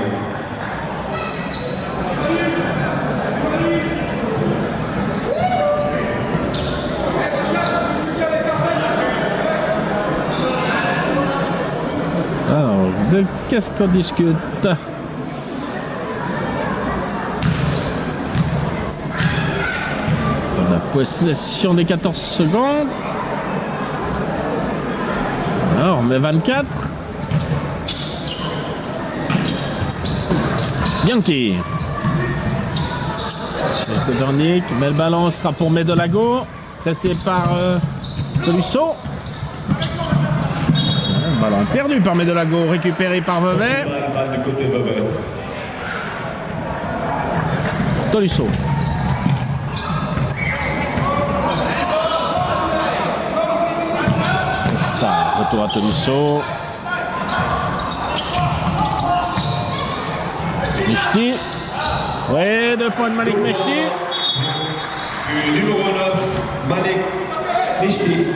Alors, de qu'est-ce qu'on discute? La possession des 14 secondes. Alors, on met 24. Bianchi. Vernick, mais le ballon sera pour Medolago. Placé par Tolusso. Ballon perdu par Medolago, récupéré par Vevey. Balle du côté Vevey. Tolusso. Retour à Tolisso. Mechti. Oui, 2 points de Malik Mechti. Du numéro 9, Malik Mechti.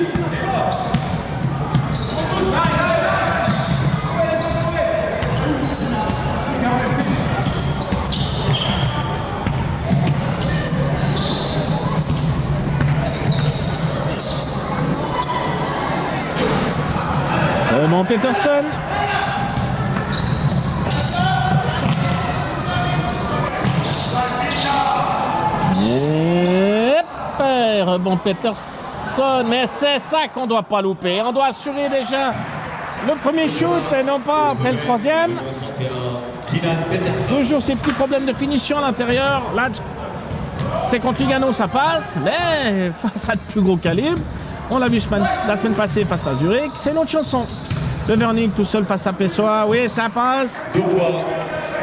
Mon Peterson. Et rebond Peterson. Mais c'est ça qu'on ne doit pas louper. On doit assurer déjà le premier shoot et non pas après le troisième. Toujours ces petits problèmes de finition à l'intérieur. Là, c'est contre Lugano, ça passe. Mais face à de plus gros calibre, on l'a vu la semaine passée face à Zurich. C'est notre chanson. Le Vernick tout seul face à Pessoa. Oui, ça passe.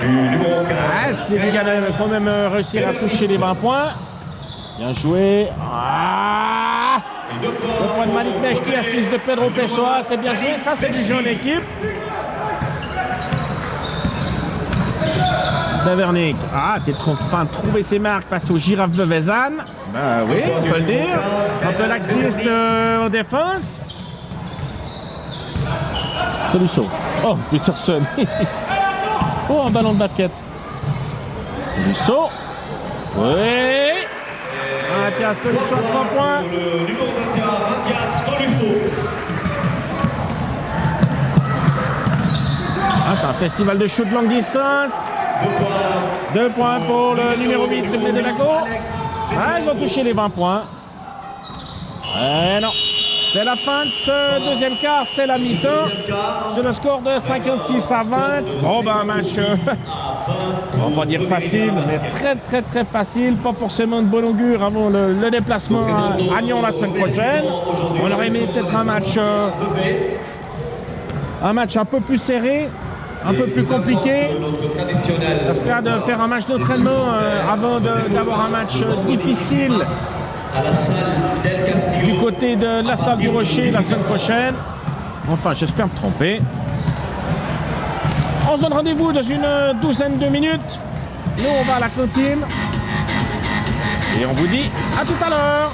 Est-ce que les Lugano vont quand même réussir à toucher les 20 points? Bien joué. Le point de Malik Mechti, assise de Pedro Pessoa. C'est bien joué. Ça, c'est du jeu en équipe. Le Vernick. T'es enfin trouvé ses marques face au Girafe de Vezan. Ben oui, on peut le dire. Un peu laxiste en défense. Tolisso. Oh, Peterson. Oh, un ballon de basket. Tolisso. Oui. Mathias Tolisso à 3 points. Le numéro 21, Mathias Tolisso. C'est un festival de shoot longue distance. 2 points pour le numéro 8 de Monaco. Ils ont touché les 20 points. Non. C'est la fin de ce deuxième quart, c'est la mi-temps. C'est le score de 56 à 20. Un match, on va pas dire facile, mais très très très facile. Pas forcément de bon augure avant le déplacement à Nyon la semaine prochaine. On aurait aimé peut-être un match un peu plus serré, un peu plus compliqué. Parce que là, de faire un match d'entraînement avant d'avoir un match difficile à la salle d'El Castillo. du côté de la salle du Rocher la semaine prochaine. Enfin, j'espère me tromper. On se donne rendez-vous dans une douzaine de minutes. Nous, on va à la cantine. Et on vous dit à tout à l'heure.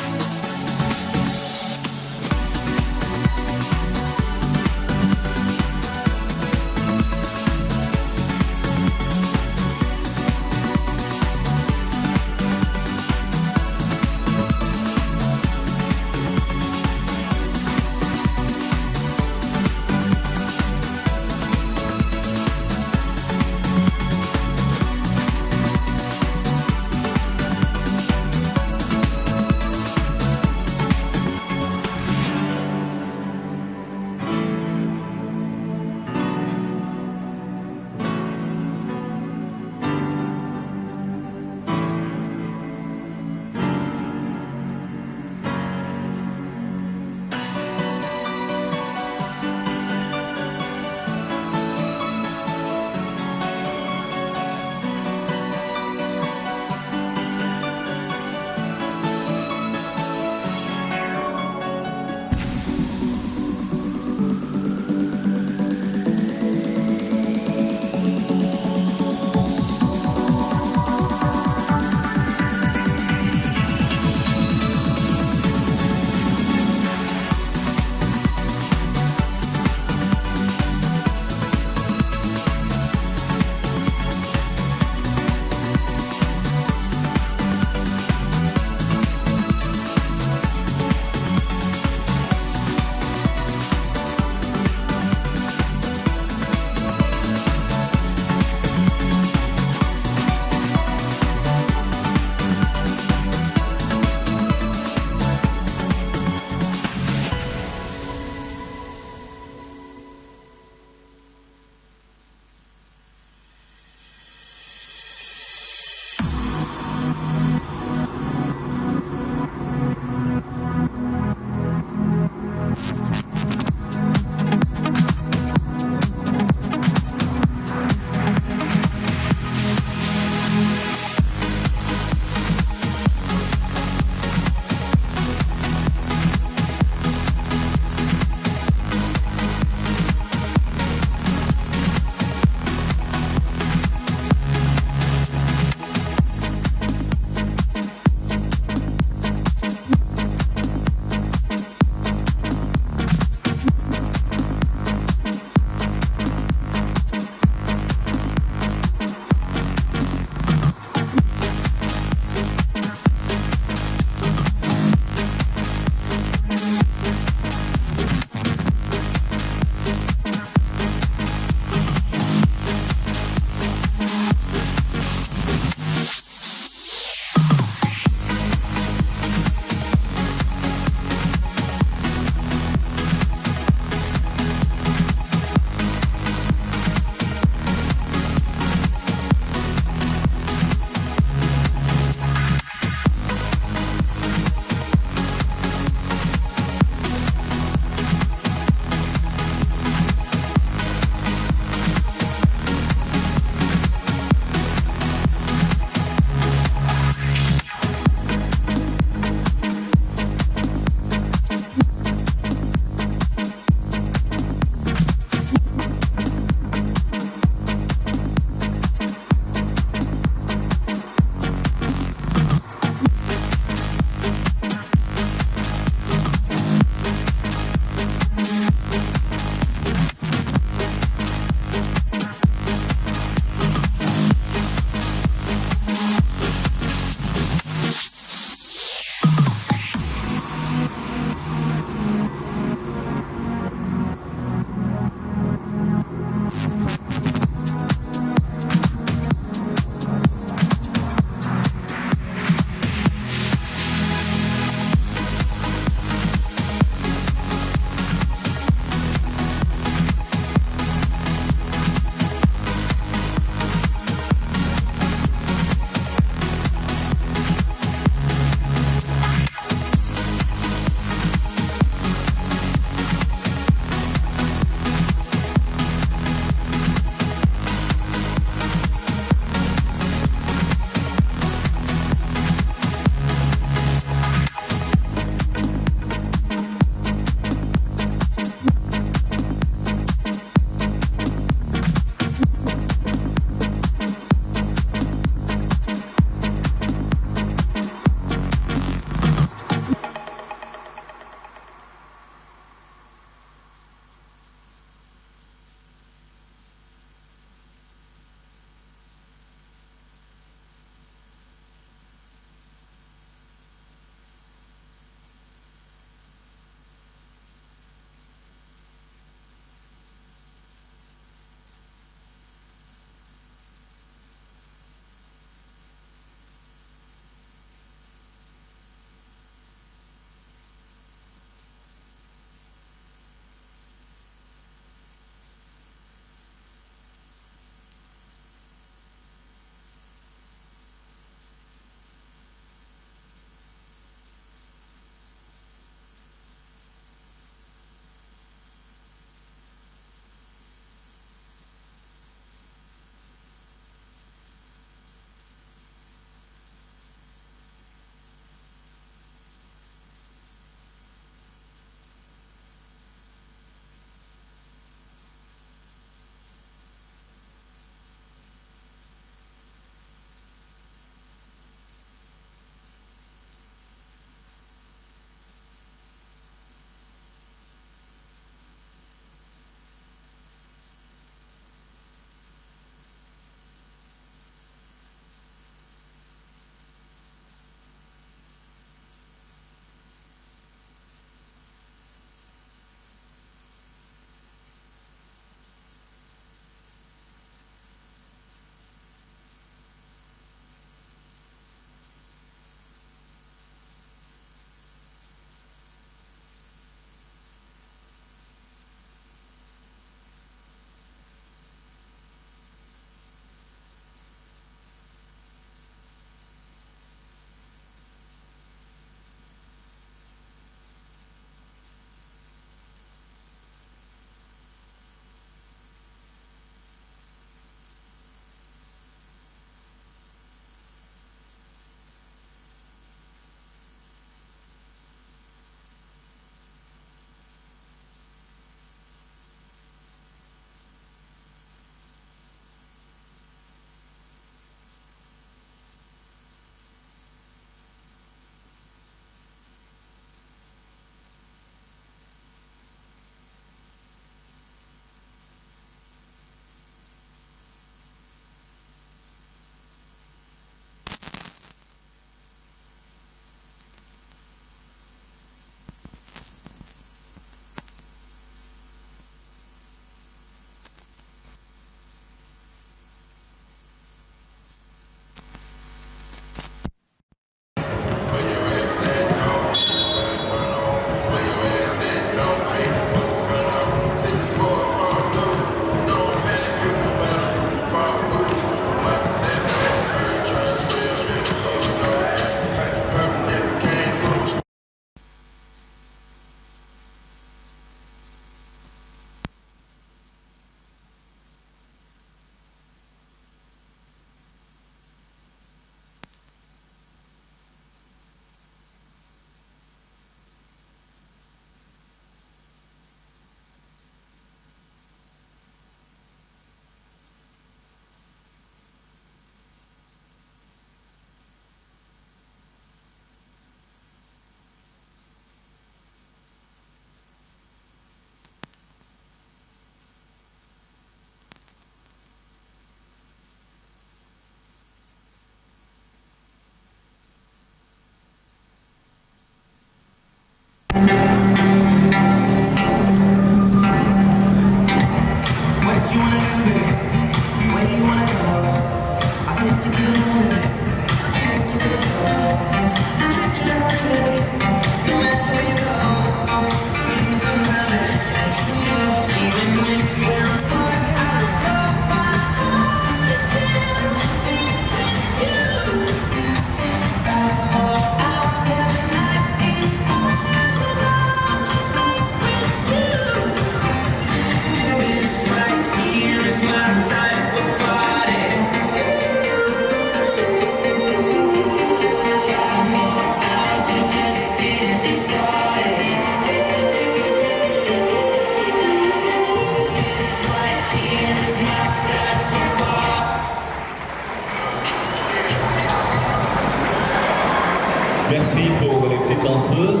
Merci pour les petites danseuses.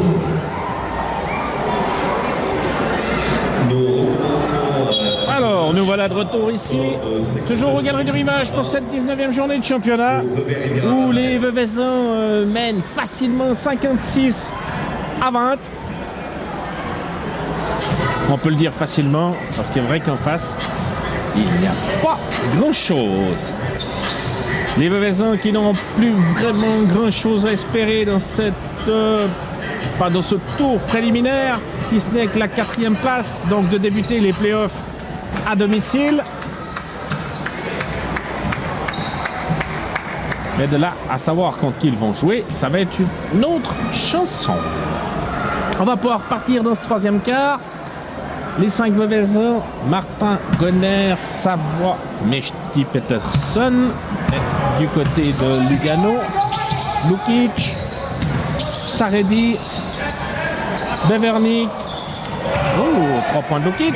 Nous recommençons. Alors, nous voilà de retour ici, toujours aux Galeries du Rivage pour cette 19e journée de championnat, où les Veuvezans mènent facilement 56 à 20. On peut le dire facilement, parce qu'il est vrai qu'en face, il n'y a pas grand-chose. Les Veuvezans qui n'ont plus vraiment grand-chose à espérer dans dans ce tour préliminaire, si ce n'est que la 4e place, donc de débuter les playoffs à domicile. Mais de là à savoir quand ils vont jouer, ça va être une autre chanson. On va pouvoir partir dans ce 3e quart. Les 5 Veuvezans, Martin, Gonner, Savoie, Mechti, Peterson. Et du côté de Lugano, Lukic, Saredi, Bevernik. Oh, 3 points de Lukic.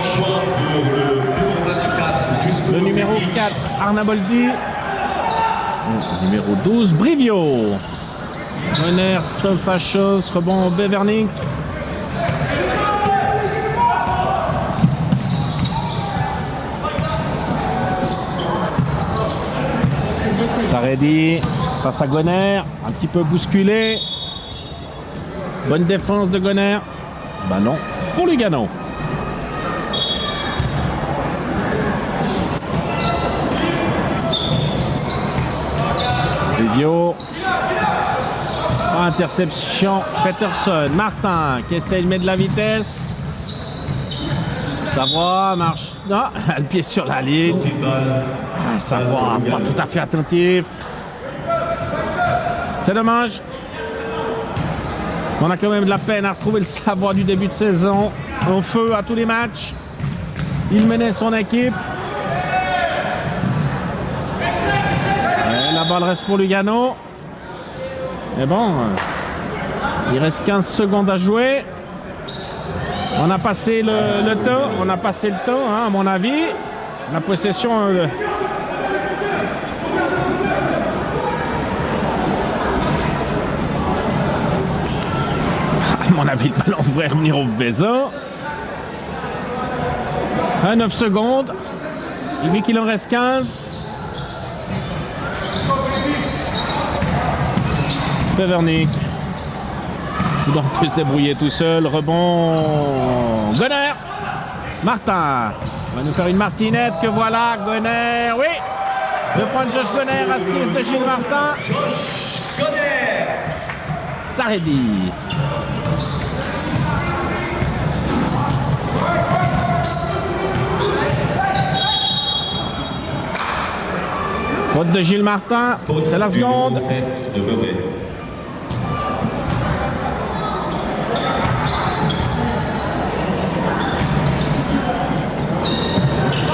Le numéro 4, Arnaboldi. Le numéro 12, Brivio. Gonner, Tolfachos, rebond Bevernik. Saredi face à Gonner, un petit peu bousculé. Bonne défense de Gonner. Bah non, pour Lugano. Rivio. Interception, Peterson. Martin qui essaye de mettre de la vitesse. Savoie marche. Non, le pied sur la ligne. Savoie, pas tout à fait attentif. C'est dommage. On a quand même de la peine à retrouver le Savoie du début de saison. En feu à tous les matchs. Il menait son équipe. Et la balle reste pour Lugano. Mais bon, il reste 15 secondes à jouer. On a passé le temps. On a passé le temps, hein, à mon avis. La possession... à mon avis, le ballon devrait revenir au Veuvezans. À 9 secondes. Vu qu'il en reste 15. Bevernik. Il doit plus se débrouiller tout seul. Rebond. Gonner. Martin. On va nous faire une martinette que voilà. Gonner. Oui. 2 points de Josh Gonner. Assist de Gilles Martin. Josh Gonner. Saredi. Faute de Gilles Martin. C'est la seconde. De Vevey.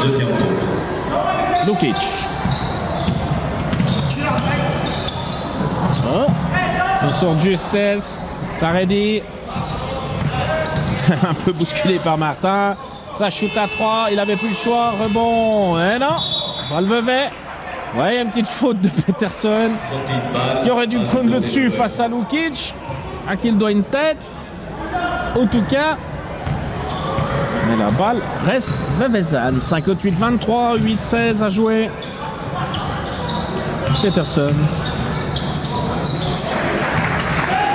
Deuxième faute. Lukic. Oh. Son sort de justesse. Saredi. Un peu bousculé par Martin. Ça shoot à 3. Il avait plus le choix. Rebond. Eh non. Pas le Vevey. Ouais, une petite faute de Peterson. Qui aurait dû prendre le dessus face à Lukic. À qui il doit une tête. En tout cas. Mais la balle reste Veuvezans. 58-23, 8-16 à jouer. Peterson.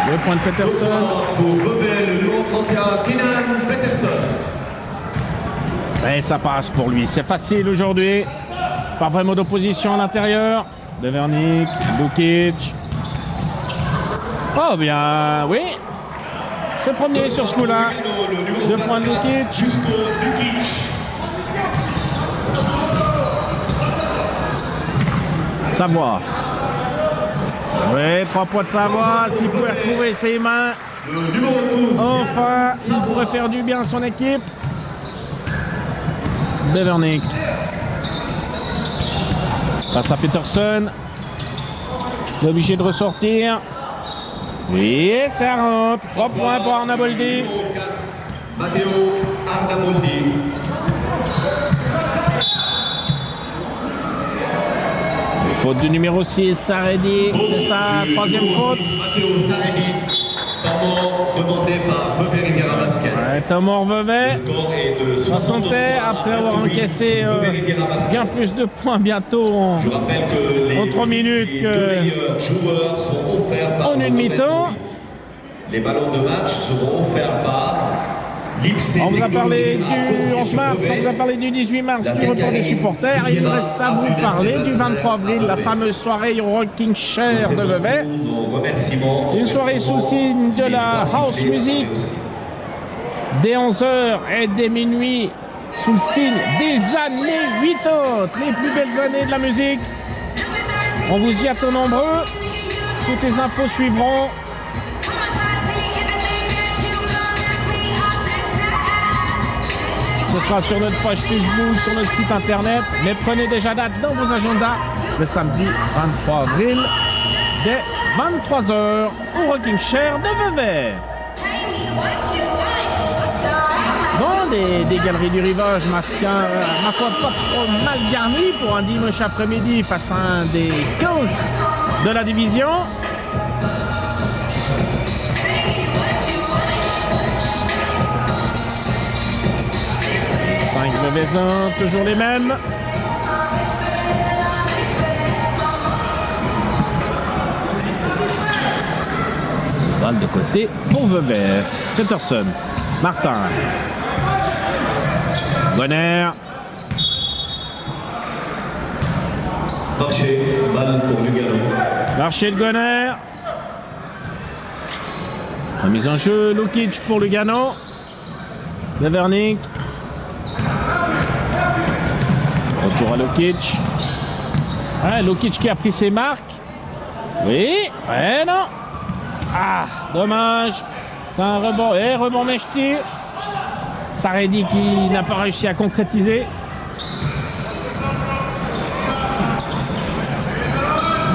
2 points de Peterson. Pour Vevey, le numéro 31, Kenan Peterson. Et ça passe pour lui. C'est facile aujourd'hui. Pas vraiment d'opposition à l'intérieur. Bevernik, Lukic. Oh bien, oui. C'est premier sur ce coup-là. 2 points de Lukic. Jusqu'au Lukic. Savoie. Oui, 3 points de Savoie. S'il pouvait retrouver ses mains. Le numéro 12. Enfin, il pourrait faire du bien à son équipe. Bevernik. Passe à Peterson. Il est obligé de ressortir. Et ça rentre. 3 points pour Arnaboldi. Numéro 4. Matteo Arnaboldi. Faute du numéro 6, Saredi. C'est sa 3e faute. Matteo Saredi. Temps mort demandé par Vevey Riviera Basket. Ouais, temps mort Vevey. Le score est de 63 après avoir encaissé bien plus de points bientôt Je rappelle que les, en 3 minutes les deux meilleurs joueurs sont offerts par en une mi-temps. Les ballons de match seront offerts par l'IPSI. On vous a parlé du 11 mars, on vous a parlé du 18 mars, du report des supporters. Et il nous reste à vous parler du 23 avril, la fameuse soirée Rocking Chair de Vevey. Une soirée sous signe de la house music, dès 11h et dès minuit, sous le signe des années 80, les plus belles années de la musique. On vous y attend nombreux. Toutes les infos suivront. Ce sera sur notre page Facebook, sur notre site internet. Mais prenez déjà date dans vos agendas le samedi 23 avril dès 23h au Rocking Chair de Vevey. Bon, des galeries du rivage, ma foi, pas trop mal garni pour un dimanche après-midi face à un des coachs de la division. Veveyens, toujours les mêmes. Balle de côté pour Vevey. Peterson, Martin, Bonner. Marché, balle pour Lugano. Marché de Bonner. Remise en jeu, Lukic pour Lugano. Bevernik. Retour à Lukic. Ouais, Lukic qui a pris ses marques. Oui, ouais, non. Ah, dommage. C'est un rebond. Et rebond Mechti. Saredi qui n'a pas réussi à concrétiser.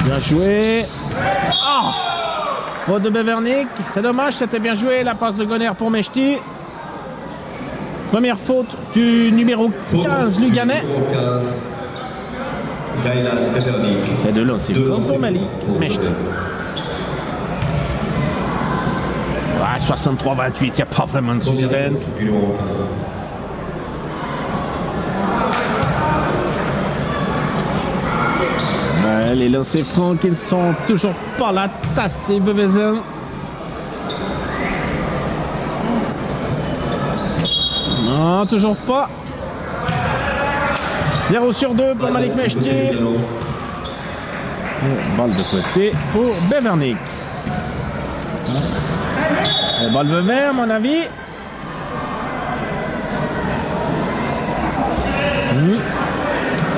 Bien joué. Oh, faute de Bevernik. C'est dommage, c'était bien joué. La passe de Gonner pour Mechti. Première faute du numéro 15, Luganais. Numéro 15, Gaëlan Bevernik. C'est de lancer franc pour Malik Mechti. Ah, 63-28, il n'y a pas vraiment de suspense. Du numéro 15. Ouais, les lancers francs qui ne sont toujours pas la tasse des Veveyens. Non, toujours pas. 0 sur 2 pour Malik Mechti. Balle de côté pour Bevernik. Balle Vevey, à mon avis.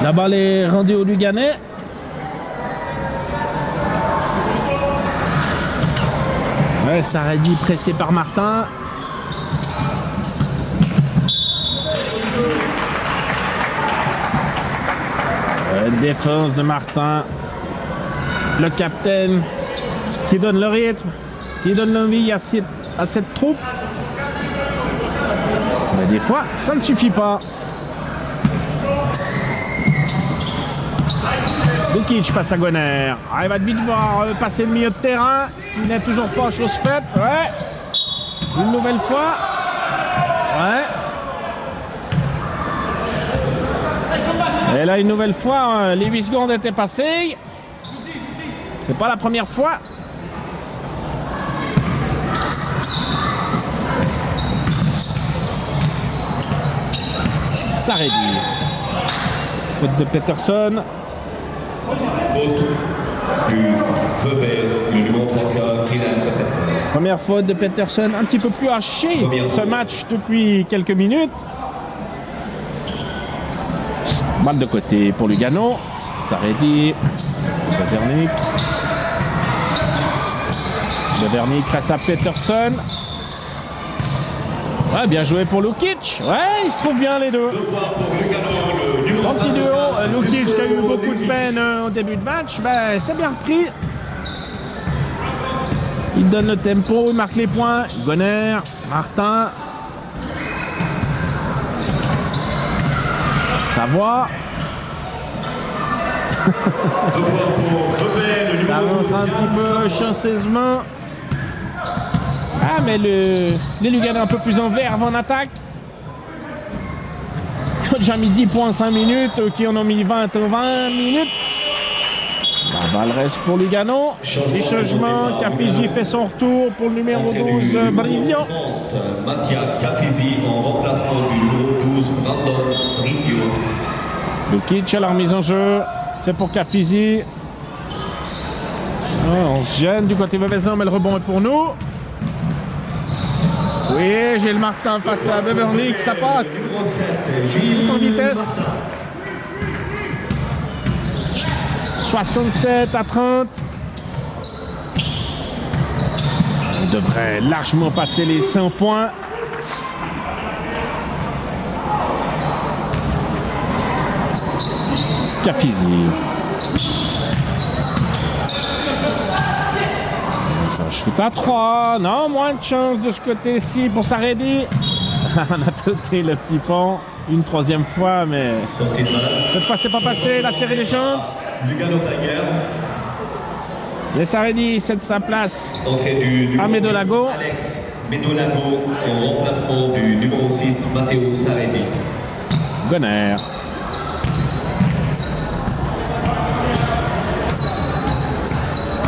La balle est rendue au Luganais. Ouais, Saredi pressé par Martin. Défense de Martin, le capitaine qui donne le rythme, qui donne l'envie à cette troupe. Mais des fois, ça ne suffit pas. Lukic passe à Gonner. Ah, il va vite devoir passer le milieu de terrain, ce qui n'est toujours pas chose faite. Ouais. Une nouvelle fois. Ouais. Et là, une nouvelle fois, les 8 secondes étaient passées. C'est pas la première fois. Saredi. Faute de Peterson. Faute du feu vert, le numéro 3 Kylian Peterson. Première faute de Peterson, un petit peu plus haché ce match depuis quelques minutes. Balle de côté pour Lugano. Saredi. Vernick face à Peterson. Ouais, bien joué pour Lukic. Ouais, ils se trouvent bien les deux. Dans le petit duo, Lukic qui a eu beaucoup de peine au début de match, ben, c'est bien repris. Il donne le tempo, il marque les points. Gonner, Martin. Savoie. Ça avance un petit peu chanceusement. Ah, mais les Lugano un peu plus en verve en attaque. Ils ont déjà mis 10 points en 5 minutes, qui en ont mis 20 en 20 minutes. La balle reste pour Lugano. Les changements, Cafizi fait son retour pour le numéro 12, Brivio. Mattia Cafizi en remplacement du numéro 12, Brandon Brivio. Lukic à la remise en jeu. C'est pour Cafizi. On se gêne du côté Vevezin, mais le rebond est pour nous. Oui, Gilles Martin face à Bevernick, ça passe. En vitesse. 67 à 30. On devrait largement passer les 100 points. Cafizi. Ça shoot à 3. Non, moins de chance de ce côté-ci pour Saredi. On a tenté le petit pont une troisième fois, mais cette fois c'est pas passé. La série des jambes. Les Saredi cède sa place à Medolago. Alex Medolago en remplacement du numéro 6, Matteo Saredi. Gonner.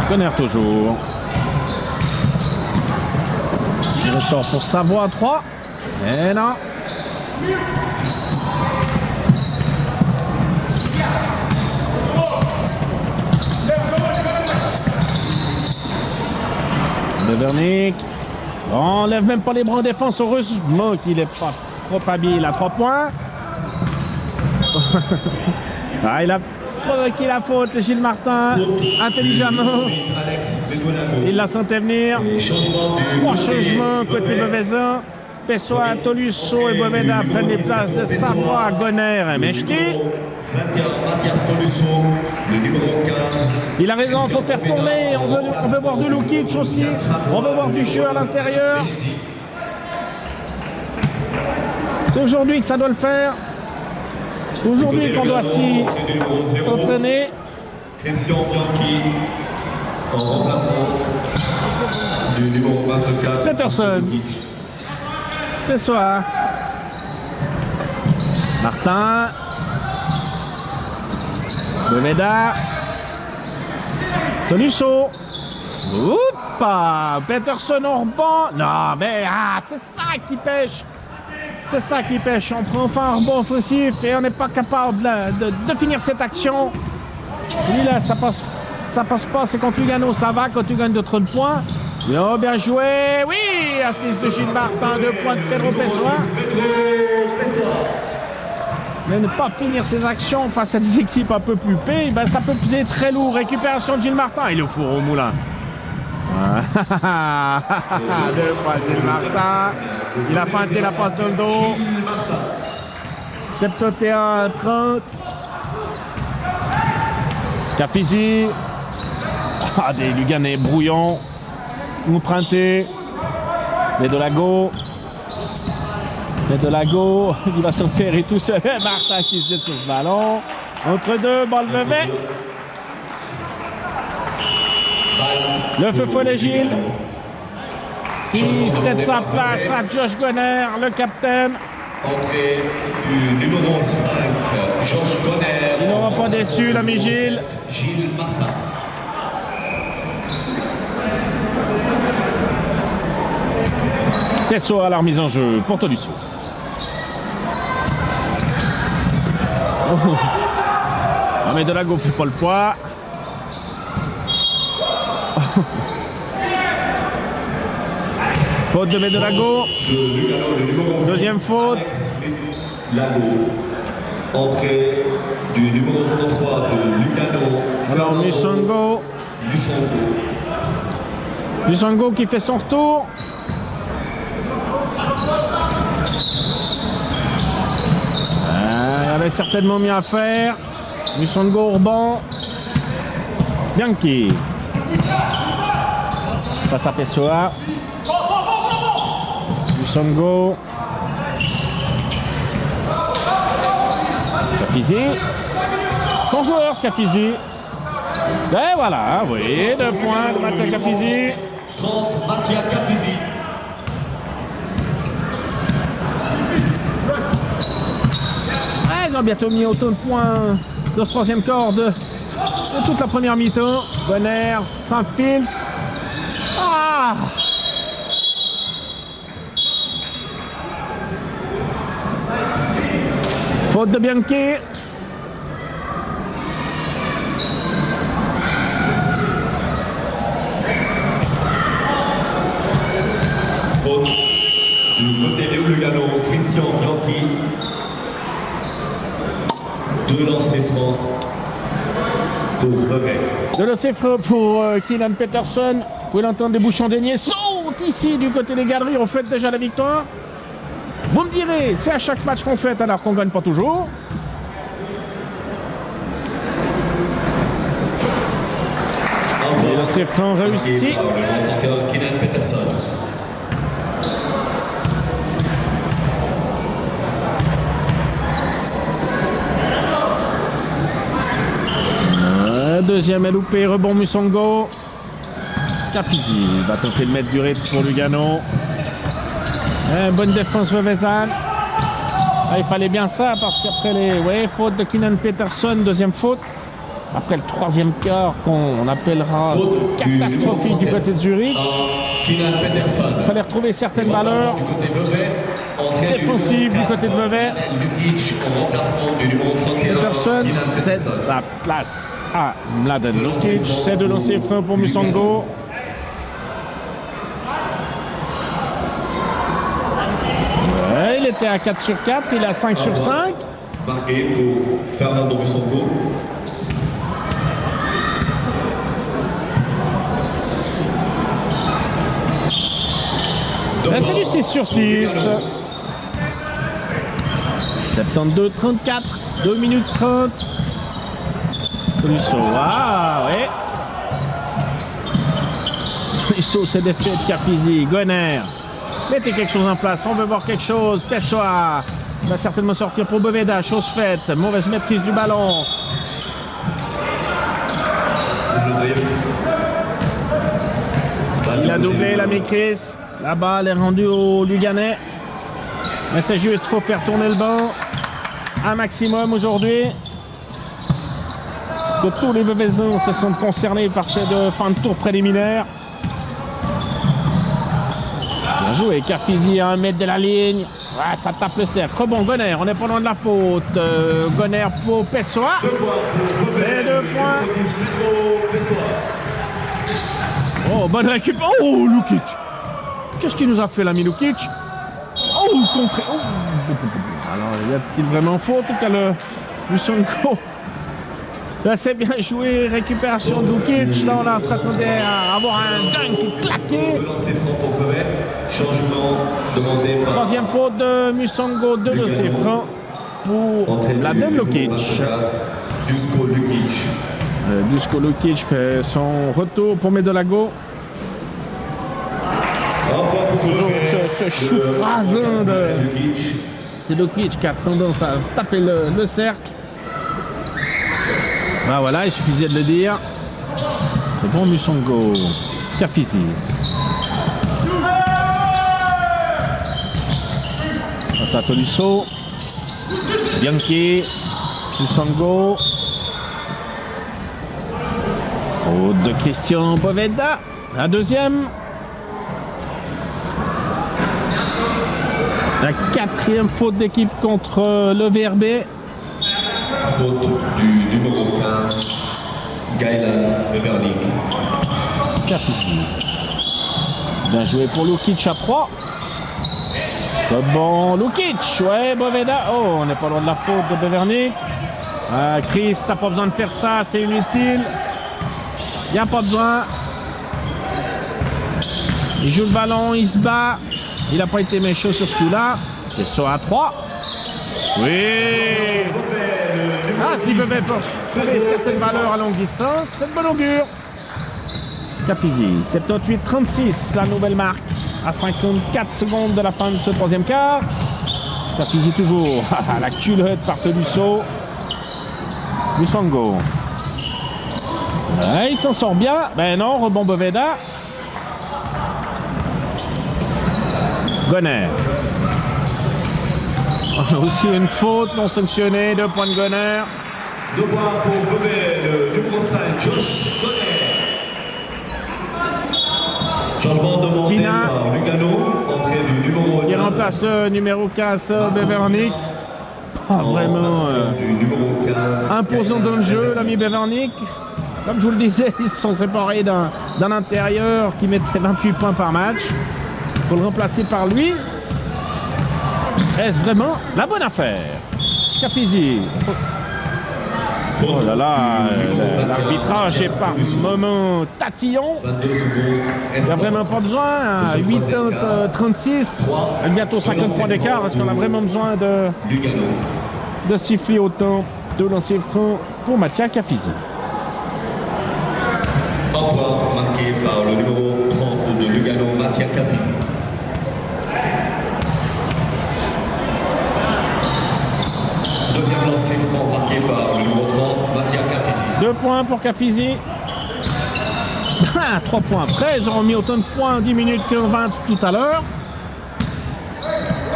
Gonner toujours. Il ressort pour Savoie à 3. Et non. Vernick. On enlève même pas les bras en défense. Heureusement qu'il n'est pas trop habile à 3 points. Ah, il a provoqué la faute, Gilles Martin, intelligemment. Il la sentait venir. 3 changements côté Bevezin. Pessoa, Tolusso et Boveda prennent les places de Savoie, Gonner et Mechti. Il a raison, il faut faire tourner. On veut voir du Lukic aussi. On veut voir du jeu à l'intérieur. C'est aujourd'hui que ça doit le faire. C'est aujourd'hui qu'on doit s'y entraîner. Christian Bianchi en remplacement du numéro 24. Peterson. Pessoa. Martin. Boveda. Tolusso. Oupa. Peterson en rebond. Non, mais c'est ça qui pêche. C'est ça qui pêche. On prend enfin un rebond offensif et on n'est pas capable de finir cette action. Lui là, ça passe pas. C'est contre Lugano, ça va. Quand tu gagnes de 30 points. Oh, bien joué. Oui, assist de Gilles Martin. 2 points de Pedro Pessoa. Mais ne pas finir ses actions face à des équipes un peu plus payées, ben ça peut peser très lourd. Récupération de Gilles Martin. Il est au four au moulin. 2 points de Gilles Martin. Il a feinté la passe dans le dos. 71 30. Cafizi. Des Luganais brouillons. Emprunté. Medolago. Medolago. Il va s'enferrer tout seul. Martin qui se jette sur ce ballon. Entre deux, balle levée. Le feu follet Gilles. Qui cède sa place à Josh Gonner, le capitaine. Entrée du numéro 5, Josh Gonner. Il n'aura pas déçu l'ami Gilles. Gilles Martin. Pessoa à la remise en jeu pour Tolusso. Ah, mais Delago fait pas le poids. Faute de Medelago. Deuxième faute. Lago. Entrée du numéro 33 de Lugano. Alors Musongo. Musongo qui fait son retour. Il y avait certainement mieux à faire. Musongo au banc. Bianchi. Passe à Pessoa. Musongo. Scafizi. Bon joueur Scafizi. Et voilà, oui, 2 points de Mattia Scafizi. 30, Mattia Scafizi. Ils ont bientôt mis autant de points dans ce troisième quart de toute la première mi-temps. Bonner s'infiltre. Ah! Faute de Bianchi. Faute du côté de Lugano, Christian Bianchi. 2 lancers francs pour Vevey. De lancer franc pour Kylian Peterson. Vous pouvez l'entendre, des bouchons d'aignée sautent ici du côté des galeries. On fête déjà la victoire. Vous me direz, c'est à chaque match qu'on fête alors qu'on ne gagne pas toujours. Et le lancer franc réussi. Kylian Peterson. Deuxième est loupé, rebond Musongo. Scafizi va tenter de mettre du rythme pour Lugano. Bonne défense Vevezan. Il fallait bien ça parce qu'après les fautes de Kylian Peterson, deuxième faute. Après le troisième quart qu'on appellera catastrophique du côté de Zurich. Kylian Peterson. Il fallait retrouver certaines valeurs défensives du côté de Vevey. Peterson cède sa place à Mladen Lukic. C'est de lancer frein pour Musongo. Il était à 4 sur 4, il est à 5 sur 5. Marqué pour Fernando Musongo. C'est du 6 sur 6. 72-34, 2 minutes 30. Tolisso, ouais. Tolisso s'est défait de Scafizi. Goner, mettez quelque chose en place, on veut voir quelque chose. Pessoa va certainement sortir pour Boveda, chose faite. Mauvaise maîtrise du ballon. Il a doublé l'ami Chris. La balle est rendue au Luganais. Mais c'est juste, il faut faire tourner le banc un maximum aujourd'hui. Que tous les Vevezains se sont concernés par ces deux fins de tour préliminaires. Bien joué, Scafizi à 1 mètre de la ligne. Ouais, ça tape le cercle. Rebond, Goner, on est pas loin de la faute. Goner pour Pessoa. C'est 2 points. Oh, bonne récup. Oh, Lukic. Qu'est-ce qu'il nous a fait l'ami Lukic? Oh, contré. Oh. Alors, y a-t-il vraiment faute? En tout cas, le Musongo. Là, c'est bien joué. Récupération de Lukic. Là, on s'attendait à avoir un dunk claqué. Changement demandé par... Troisième faute de Musongo, 2 de ses francs pour Mladen Lukic. Duško Lukic. Duško Lukic fait son retour pour Medelago. Toujours ce shoot rasant de Lukic qui a tendance à taper le cercle. Ben voilà, il suffisait de le dire. C'est bon Musongo. Scafizi. Passe à Tolisso. Bianchi. Musongo. Faute de Christian Boveda. La deuxième. La 4e faute d'équipe contre le VRB. faute du numéro 15, Gaëlan Bevernik. Bien joué pour Lukic à 3. Bon, Lukic, ouais, Boveda. Oh, on n'est pas loin de la faute de Bevernik. Chris, t'as pas besoin de faire ça, c'est inutile. Il n'y a pas besoin. Il joue le ballon, il se bat. Il n'a pas été méchant sur ce coup-là. C'est ça à 3. Oui. Ah, s'il veut faire certaines valeurs à longue distance, c'est de bon augure. Capizzi, 78-36, la nouvelle marque. À 54 secondes de la fin de ce troisième quart. Capizzi toujours à la culotte par Tolisso. Lusango. Ouais, il s'en sort bien. Ben non, rebond Boveda. Gonner. On a aussi une faute non sanctionnée. 2 points de Gonner. 2 points pour le numéro 5, Josh Gonner. Changement demandé Pina. par Lugano, entrée du numéro 9. Il remplace le numéro 15, Bevernik. Pas vraiment du numéro 15. imposant dans le jeu, l'ami Bevernik. Comme je vous le disais, ils se sont séparés d'un intérieur qui mettait 28 points par match. Pour le remplacer par lui. Est-ce vraiment la bonne affaire? Capizzi. Oh là là, l'arbitrage est par moment tatillon. 22 secondes. Il n'y a vraiment pas besoin. 8-36, avec bientôt 50 points d'écart. Est-ce qu'on a vraiment besoin Lugano. de siffler autant de lancers francs pour Mattia Capizzi? Encore marqué par le numéro 30 de Lugano, Mattia Capizzi. Deuxième lancé franc marqué par le numéro 30, Mattia Capizzi. 2 points pour Capizzi. 3 points après. Ils auront mis autant de points en 10 minutes qu'en 20 tout à l'heure.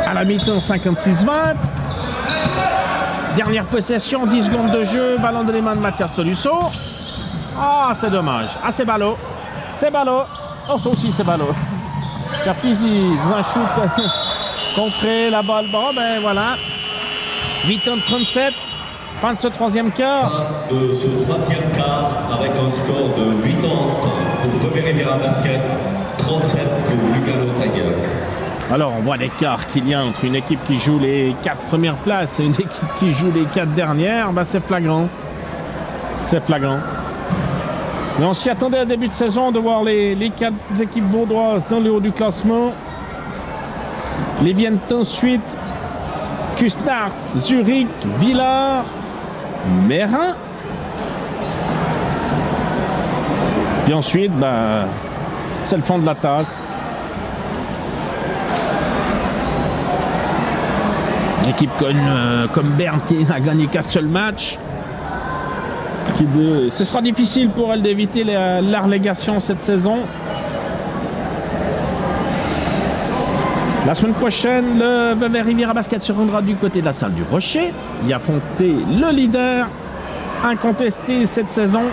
À la mi-temps, 56-20. Dernière possession, 10 secondes de jeu. Ballon de les mains de Mathias Tolisso. Ah, c'est dommage. Ah, c'est ballot. C'est ballot. Oh, ça aussi, c'est ballot. Capizzi, dans un shoot contré, la balle. Bon, ben voilà. 8h37. Fin de ce troisième quart. Fin de ce troisième quart avec un score de 80 pour Vevey Riviera Basket, 37 pour Lugano Tigers. Alors, on voit l'écart qu'il y a entre une équipe qui joue les 4 premières places et une équipe qui joue les 4 dernières. Ben, c'est flagrant. C'est flagrant. Mais on s'y attendait à début de saison de voir les 4 équipes vaudoises dans le haut du classement. Les viennent ensuite Küsnacht, Zurich, Villars, Meyrin. Puis ensuite, ben, c'est le fond de la tasse. Une équipe comme Berne qui n'a gagné qu'un seul match. Ce sera difficile pour elle d'éviter la relégation cette saison. La semaine prochaine, le Vevey Riviera Basket se rendra du côté de la salle du Rocher. Y affronter le leader incontesté cette saison.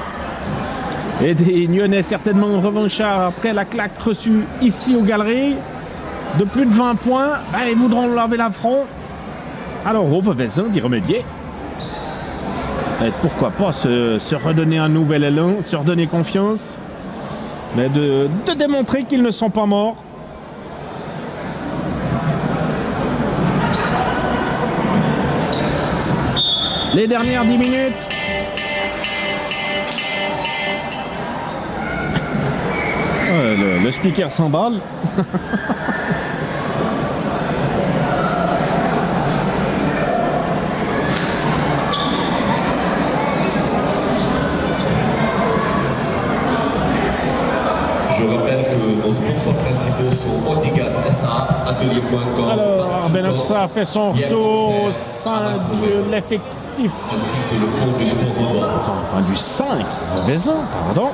Et des Nyonnais certainement revanchards après la claque reçue ici aux Galeries. De plus de 20 points, ben, ils voudront laver l'affront. Alors au Veveysan d'y remédier. Et pourquoi pas se redonner un nouvel élan, se redonner confiance. Mais de démontrer qu'ils ne sont pas morts. Les dernières 10 minutes. Le speaker s'emballe. Je rappelle que nos sponsors principaux sont Oldigas SA, Atelier.com. Alors, Benoxa fait son retour au sein de l'effectif. Ainsi que le fond du sport vaudois. Enfin, du 5, Veveysan, pardon.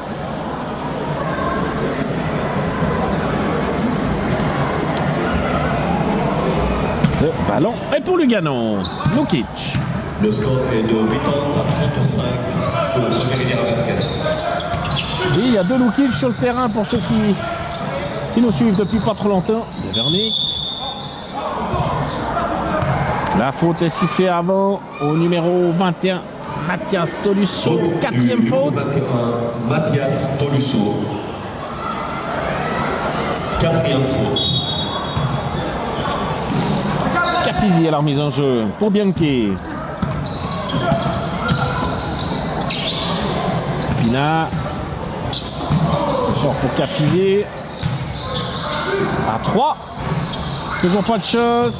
Le ballon est pour Lugano. Lukic. Le score est de 80 à 35 pour Vevey Riviera Basket. Oui, il y a 2 Lukic sur le terrain pour ceux qui nous suivent depuis pas trop longtemps. Bevernik. La faute est sifflée avant au numéro 21, Mathias Tolusso, quatrième du numéro faute. 21, Mathias Tolusso. Quatrième faute. Cafizi à la remise en jeu pour Bianchi. Pina sort pour Cafizi. À 3. Toujours pas de chose.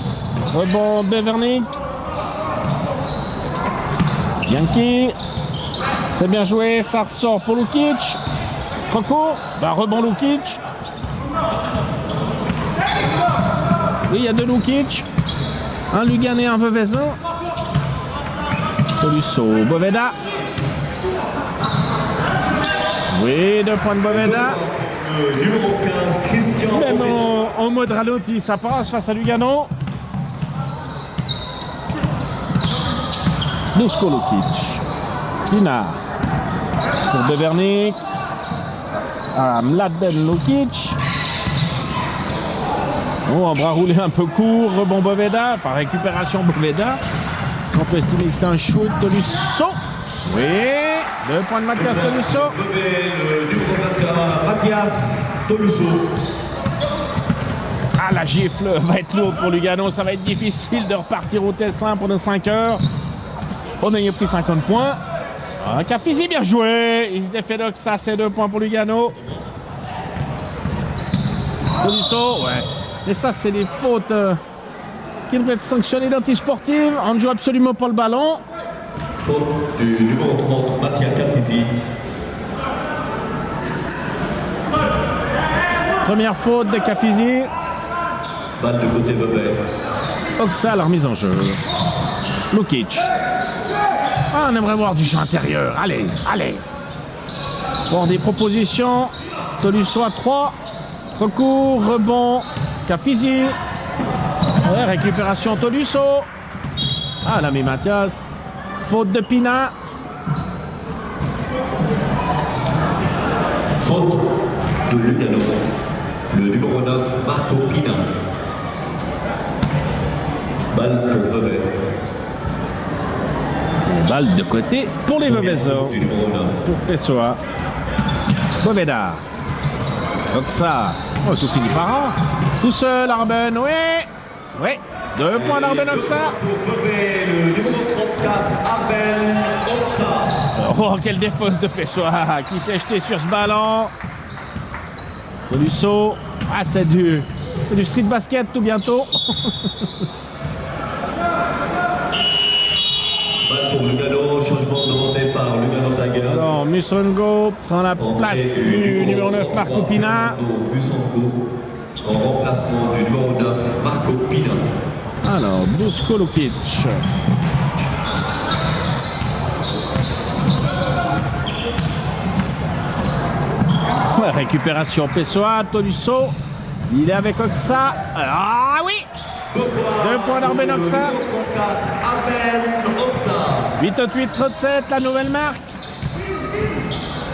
Rebond Bevernik. Bianchi. C'est bien joué. Ça ressort pour Lukic. Trop court. Rebond Lukic. Oui, il y a deux Lukic. Un Luganais, un Vevezin. Tolusso, Boveda. Oui, 2 points de Boveda. Numéro 15, Christian. Même en mode ralenti, ça passe face à Lugano. Dusko Lukic. Pina. Pour Bevernik. À Mladen Lukic. Oh, un bras roulé un peu court, rebond Boveda, enfin récupération Boveda. On peut estimer que c'était un shoot Tolusso. Oui, 2 points de Mathias Tolusso. Le numéro 21, Mathias Tolusso. Ah, la gifle va être lourde pour Lugano, ça va être difficile de repartir au Tessin pendant 5 heures. On a pris 50 points. Cafizi bien joué, il se défait d'Oxa, c'est 2 points pour Lugano. Tolusso, ouais. Et ça, c'est des fautes qui devraient être sanctionnées d'antisportives. On ne joue absolument pas le ballon. Faute du numéro 30, Mathias Cafizi. Première faute de Cafizi. Balle de côté Vevey. Oxa, la remise en jeu. Lukic. Ah, on aimerait voir du jeu intérieur. Allez, allez. Pour des propositions. Tolusso à 3. Trop court, rebond. Cafizi. Ouais, récupération Tolusso. Ah, l'ami Mathias. Faute de Pina. Faute de Lugano. Le numéro 9, Marco Pina. Balle pour Vevey. Balle de côté pour les Vevezins. Du numéro 9. Pour Pessoa. Boveda. Oxa. Oh, tout finit par un. Tout seul, Arben. Oui. Oui. 2 points d'Arben Oxa. Pour Vevey, le numéro 34, Arben Oxa. Oh, quelle défausse de Pessoa qui s'est jeté sur ce ballon. Tolusso. Ah, c'est du street basket tout bientôt. Balle pour Lugano, changement demandé par Lugano Tigers. Alors, Musongo prend la place du numéro 9, Marco Pina. Musongo, en remplacement du numéro 9, Marco Pina. Alors, Dusko Lukic. Ouais, récupération Pessoa, Tolusso. Il est avec Oxa. Ah oui! 2 points d'Arben Oxa. 88-37, la nouvelle marque.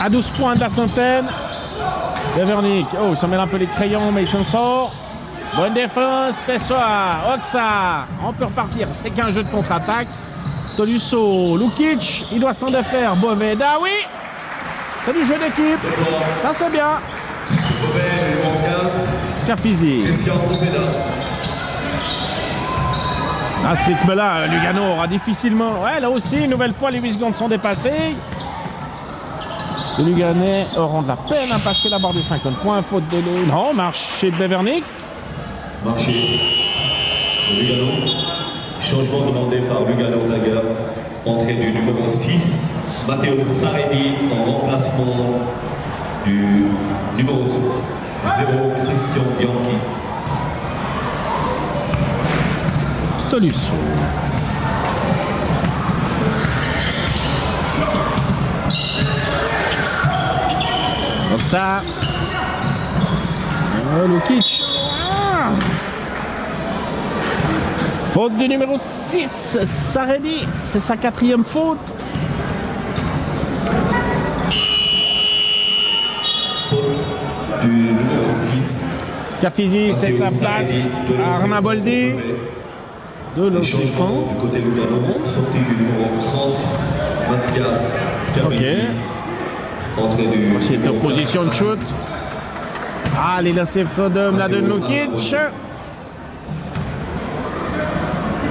À 12 points de la centaine. Bevernik. Oh, il s'en mêle un peu les crayons, mais il s'en sort. Bonne défense, Pessoa, Oxa. On peut repartir. C'était qu'un jeu de contre-attaque. Tolusso, Lukic. Il doit s'en défaire. Boveda, oui. C'est du jeu d'équipe. Ça, c'est bien. Cafizi. À ce rythme-là, Lugano aura difficilement... Ouais, là aussi, une nouvelle fois, les 8 secondes sont dépassées. Les Luganais auront de la peine à passer la barre des 50 points. Faute de... Non, marché de Bevernik. Marché de Lugano. Changement demandé par Lugano Tigers. Entrée du numéro 6, Matteo Saredi, en remplacement du numéro 0, Christian Bianchi. Tolusso. Comme ça. Lukic. Faute du numéro 6, Saredi. C'est sa 4e faute. Faute du numéro 6. Cafizi, c'est sa place. Arnaboldi. De l'Occident. Du côté Lugano, sortie du numéro 30, Mathias Ok. Entrée du C'est en position de shoot. Ah, les lancers francs de Mladen Lukic.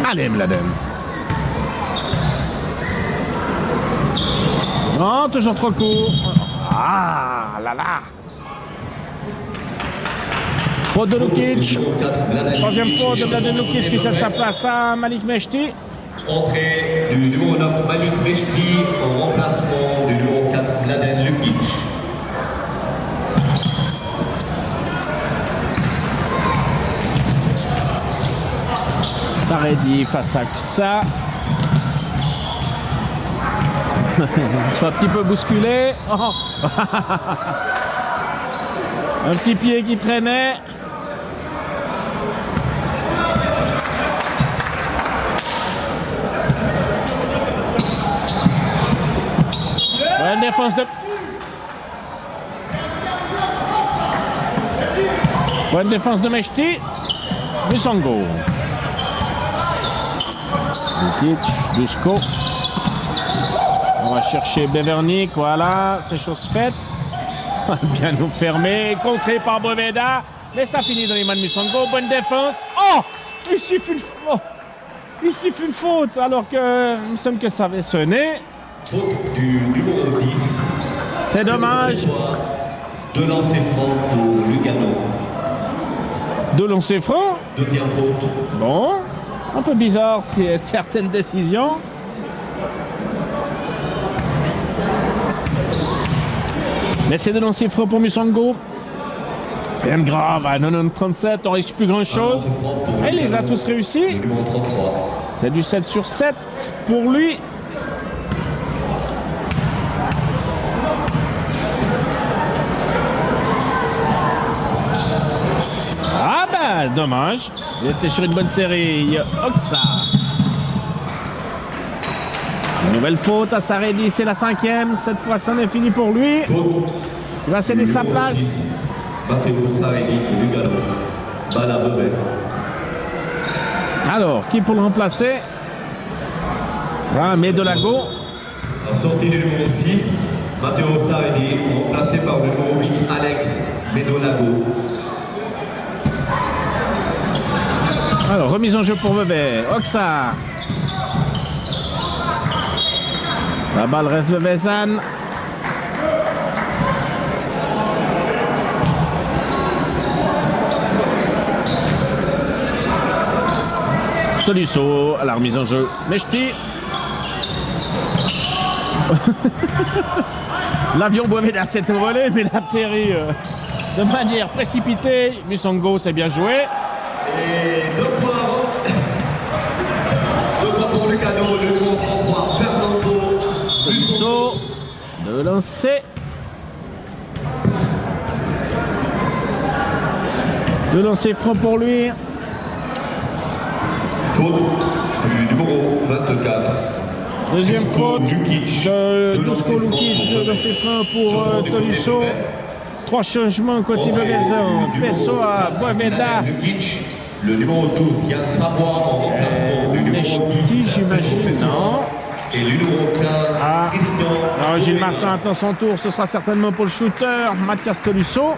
Allez, Mladen. Non, toujours trop court. Ah là là. Faute de Lukic. Troisième faute de Mladen Lukic qui cède sa place à Malik Meshti. Entrée du numéro 9 Malik Meshti en remplacement du numéro 4 Mladen Lukic. Saredi face à ça. Soit un petit peu bousculé. Oh. Un petit pied qui traînait. Bonne défense de... Bonne défense de Meshti. Musango. Lukic, Dusko. On va chercher Bevernik, voilà, c'est chose faite. Bien nous fermer, contré par Boveda. Mais ça finit dans les mains de Musango. Bonne défense. Oh, il siffle une faute alors que il me semble que ça avait sonné. Faute du numéro 10. C'est dommage. Deux lancers francs pour Lugano. Deux lancers francs. Deuxième faute. Bon, un peu bizarre certaines décisions. Mais c'est de lancers francs pour Musango. Rien de grave, à 90-37, on risque plus grand chose. Et il les a tous réussis. Numéro 33. C'est du 7 sur 7 pour lui. Ah bah, dommage. Il était sur une bonne série. Oxa. Une nouvelle faute à Saredi, c'est la 5e. Cette fois, c'en est fini pour lui. Il va céder sa place. Matteo Saredi pour Lugano. Balle à Vevey. Alors, qui pour le remplacer? Medolago. En sortie du numéro 6, Matteo Saredi, remplacé par le numéro 8, Alex Medolago. Alors, remise en jeu pour Vevey. Oxa. La balle reste de Vezan. Tolisso à la remise en jeu. Meshti. L'avion Boveda s'est envolé, mais il atterrit de manière précipitée. Musango, c'est bien joué. Et deux points pour Lugano, le numéro 33, Fernando Tolisso. De lancer. De lancer franc pour lui. Faute du numéro 24. Deuxième Dusko faute Lukic. de Dusko Lukic de lancer franc pour Tolisso. Trois changements côté de Vezan. Pessoa, Boveda. Lukic, le numéro 12, Yann Savoie en remplacement du numéro 10. J'imagine, non. Et le numéro 15, Christian. Alors, Gilles Martin attend son tour, ce sera certainement pour le shooter, Mathias Tolisso.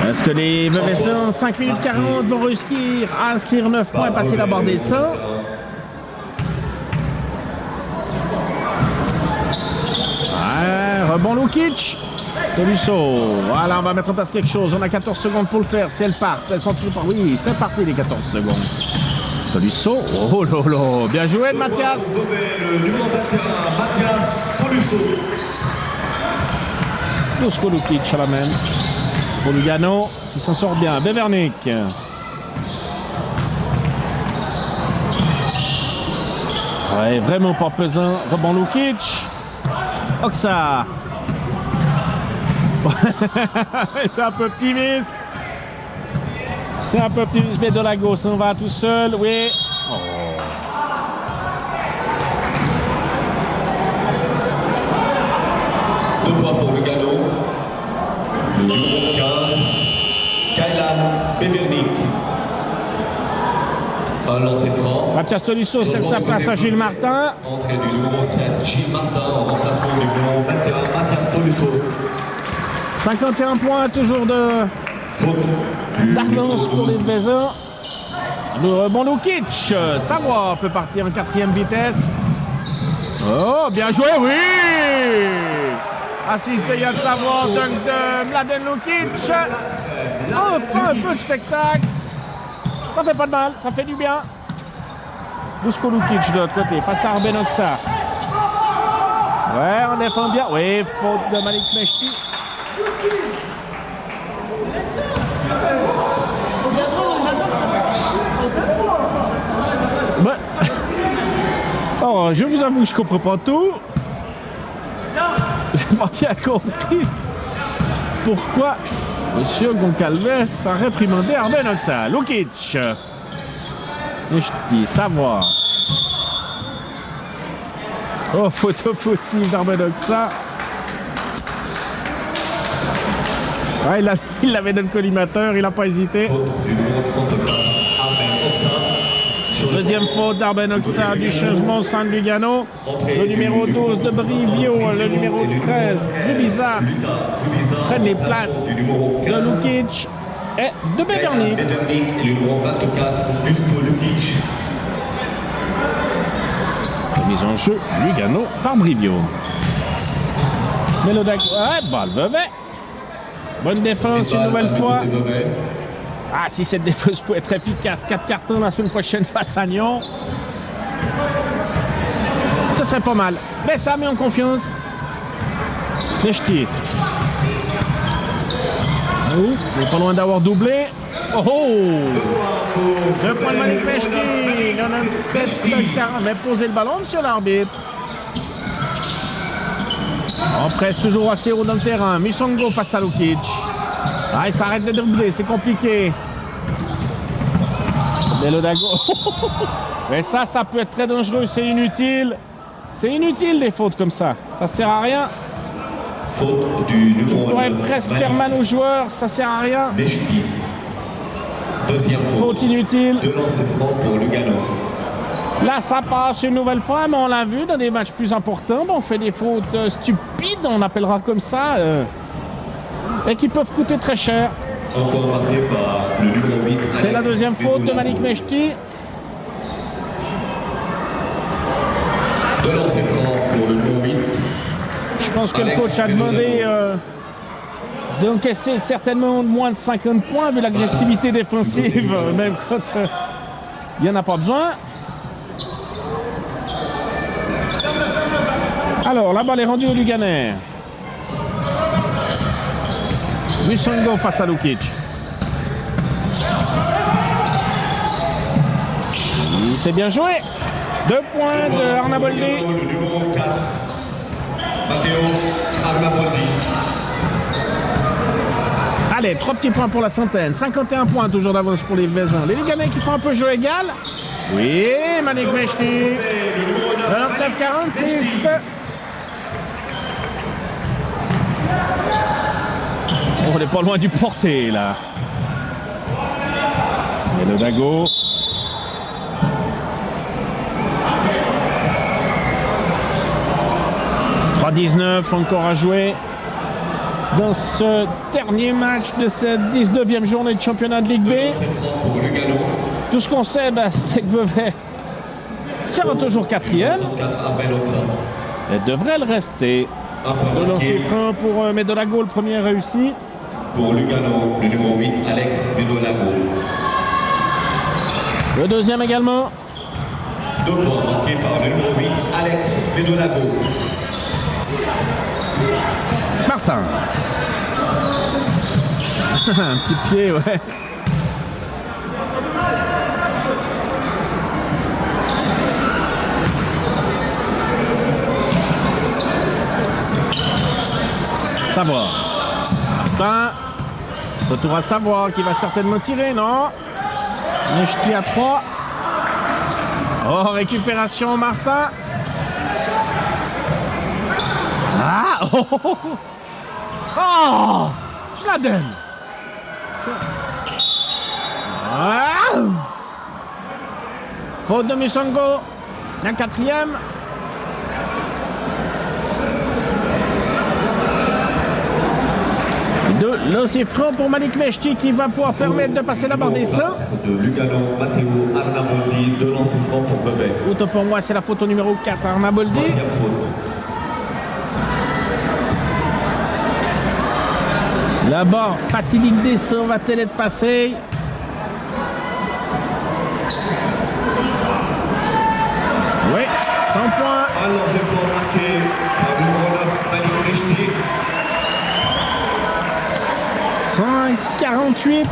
Est-ce que les Veveyans, 5 minutes 40, vont réussir à inscrire 9 points et passer la barre des 100? Ouais, rebond Lukic. Tolisso. Voilà, on va mettre en place quelque chose. On a 14 secondes pour le faire. Si elles partent, elles sont toujours pas. Oui, c'est parti les 14 secondes. Tolisso. Oh là là. Bien joué, Mathias. Le numéro 21, Mathias Tolisso. Dusko Lukic à la main. Pour Lugano, qui s'en sort bien. Bevernik. Ouais, vraiment pas pesant. Rebond Lukic. Oxa. C'est un peu optimiste. C'est un peu optimiste. Medolago s'en va tout seul. Oui. Oh. Deux points pour Lugano. Le numéro 15, Kailan Bevernik. Un lancer franc. Mathias Tolisso cède sa place à Gilles Martin. Entrée du numéro 7, Gilles Martin, en remplacement du numéro 21, Mathias Tolisso. 51 points, toujours d'avance pour les Vezins. Le rebond Lukic. Savoie peut partir en 4e vitesse. Oh, bien joué, oui! Assiste Yann Savoie, dunk de Mladen Lukic. Enfin un peu de spectacle. Ça fait pas de mal, ça fait du bien. Dusko Lukic de l'autre côté, face à Arben Oxa. Ouais, on défend bien. Oui, faute de Malik Mechti. Ouais. Oh, je vous avoue, je comprends pas tout. J'ai pas bien compris pourquoi Monsieur Goncalves a réprimandé Arben Oxa. Lukic. Mechti, Savoie. Oh, photo possible d'Arben Oxa. Ouais, il l'avait dans le collimateur, il n'a pas hésité. Deuxième faute d'Arben Oxa du changement au sein de Lugano. Le numéro 12 de Brivio, le numéro 13 Rubiza prennent les places de Lukic et de Beverly. Le numéro 24, Dusko Lukic. Mise en jeu, Lugano par Brivio. Melodac, ouais, balle Vevey. Bonne défense une nouvelle fois. Ah, si cette défense peut être efficace, 4 cartons la semaine prochaine face à Nyon. Ce serait pas mal. Mais ça met en confiance. Mechti. Oh, il n'est pas loin d'avoir doublé. Oh oh! 2 points de Malik Mechti. 97-40. Mais posez le ballon, monsieur l'arbitre. On presse toujours assez haut dans le terrain. Misongo face à Lukic. Ah, il s'arrête de dribbler, c'est compliqué. Melodago. Mais ça peut être très dangereux, c'est inutile. C'est inutile des fautes comme ça. Ça sert à rien. Faute du numéro 9. On pourrait presque faire mal aux joueurs, ça sert à rien. Mechti. Deuxième faute. Faute inutile. 2 lancers francs pour Lugano. Là, ça passe une nouvelle fois, mais on l'a vu dans des matchs plus importants. On fait des fautes stupides, on appellera comme ça, et qui peuvent coûter très cher. Encore marqué par le numéro 8. C'est la deuxième faute de Malik Mechti. 2 lancers francs pour le numéro 8. Je pense que le coach a demandé d'encaisser certainement moins de 50 points vu l'agressivité défensive, même quand il n'y en a pas besoin. Alors, la balle est rendue au Luganais. Musongo face à Lukic. C'est bien joué. 2 points de Arnaboldi. Le numéro 4. Matteo Arnaboldi. Allez, 3 petits points pour la centaine. 51 points toujours d'avance pour les Vezins. Les Luganais qui font un peu jeu égal. Oui, Malik Mechti. 29-46. On n'est pas loin du porté là. Et le Dago. « 3-19 encore à jouer dans ce dernier match de cette 19e journée de championnat de Ligue B. Tout ce qu'on sait, c'est que Vevey sera toujours 4e. Elle devrait le rester. Le lancer franc pour Medolago, le premier réussi. Pour Lugano, le numéro 8, Alex Medolago. Le deuxième également. 2 points marqués par le numéro 8, Alex Medolago. Martin. Un petit pied, ouais. Savoie. Martin. Retour à Savoie qui va certainement tirer, non? Mechti à 3. Oh, récupération Martin. Ah! Oh! Oh! Oh! Faute de Musongo. La quatrième. De lancer franc pour Malik Mechti qui va pouvoir permettre de passer la barre des 100. De Lugano, Matteo Arnaboldi, de lancer franc pour Vevey. Autant pour moi, c'est la faute au numéro 4, Arnaboldi. Troisième faute. La barre fatidique des 100 va-t-elle être passée? Oui, 100 points. Un lancer franc marqué par le numéro 9, Malik Mechti. 148.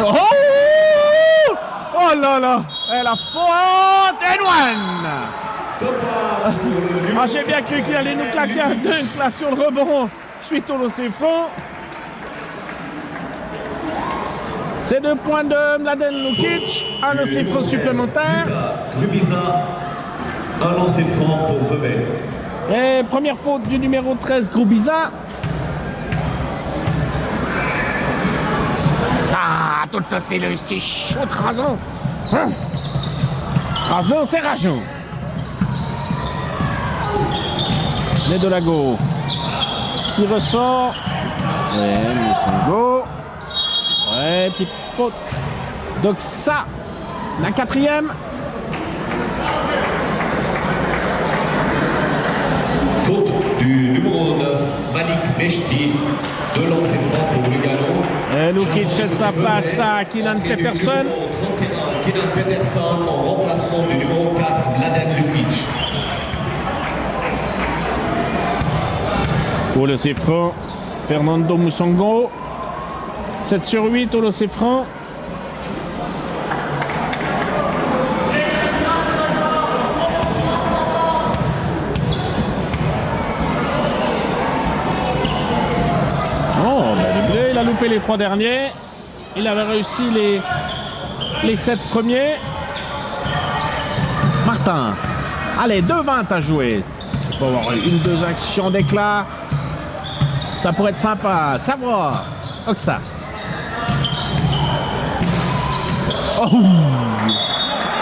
Oh! Oh là là! Et la faute! And one! Ah, j'ai bien cru qu'il allait nous claquer un dunk là sur le rebond suite au lancer franc. C'est 2 points de Mladen Lukic, un lancer franc supplémentaire. Grubiza, un lancer franc pour Vevey. Et première faute du numéro 13, Grubiza. Ah, tout ça c'est chaud, Razan. Hein? Razan, c'est rageant. Nedolago qui ressort. Ouais, Mutongo. Ouais, petite faute. Donc ça, la quatrième. Faute du numéro 9, Malik Mechti, de lancer franc pour Lugano. Et Lukic cède sa place à Kylian Peterson. Kylian Peterson en remplacement du numéro 4, Mladen Lukic. Au lancer franc, Fernando Musongo. 7 sur 8 au lancer franc. Oh, ben le bleu, il a loupé les 3 derniers. Il avait réussi les 7 premiers. Martin, allez, 2-20 à jouer. Il faut avoir 1-2 actions d'éclat. Ça pourrait être sympa. Savoir. Oxa. Oh,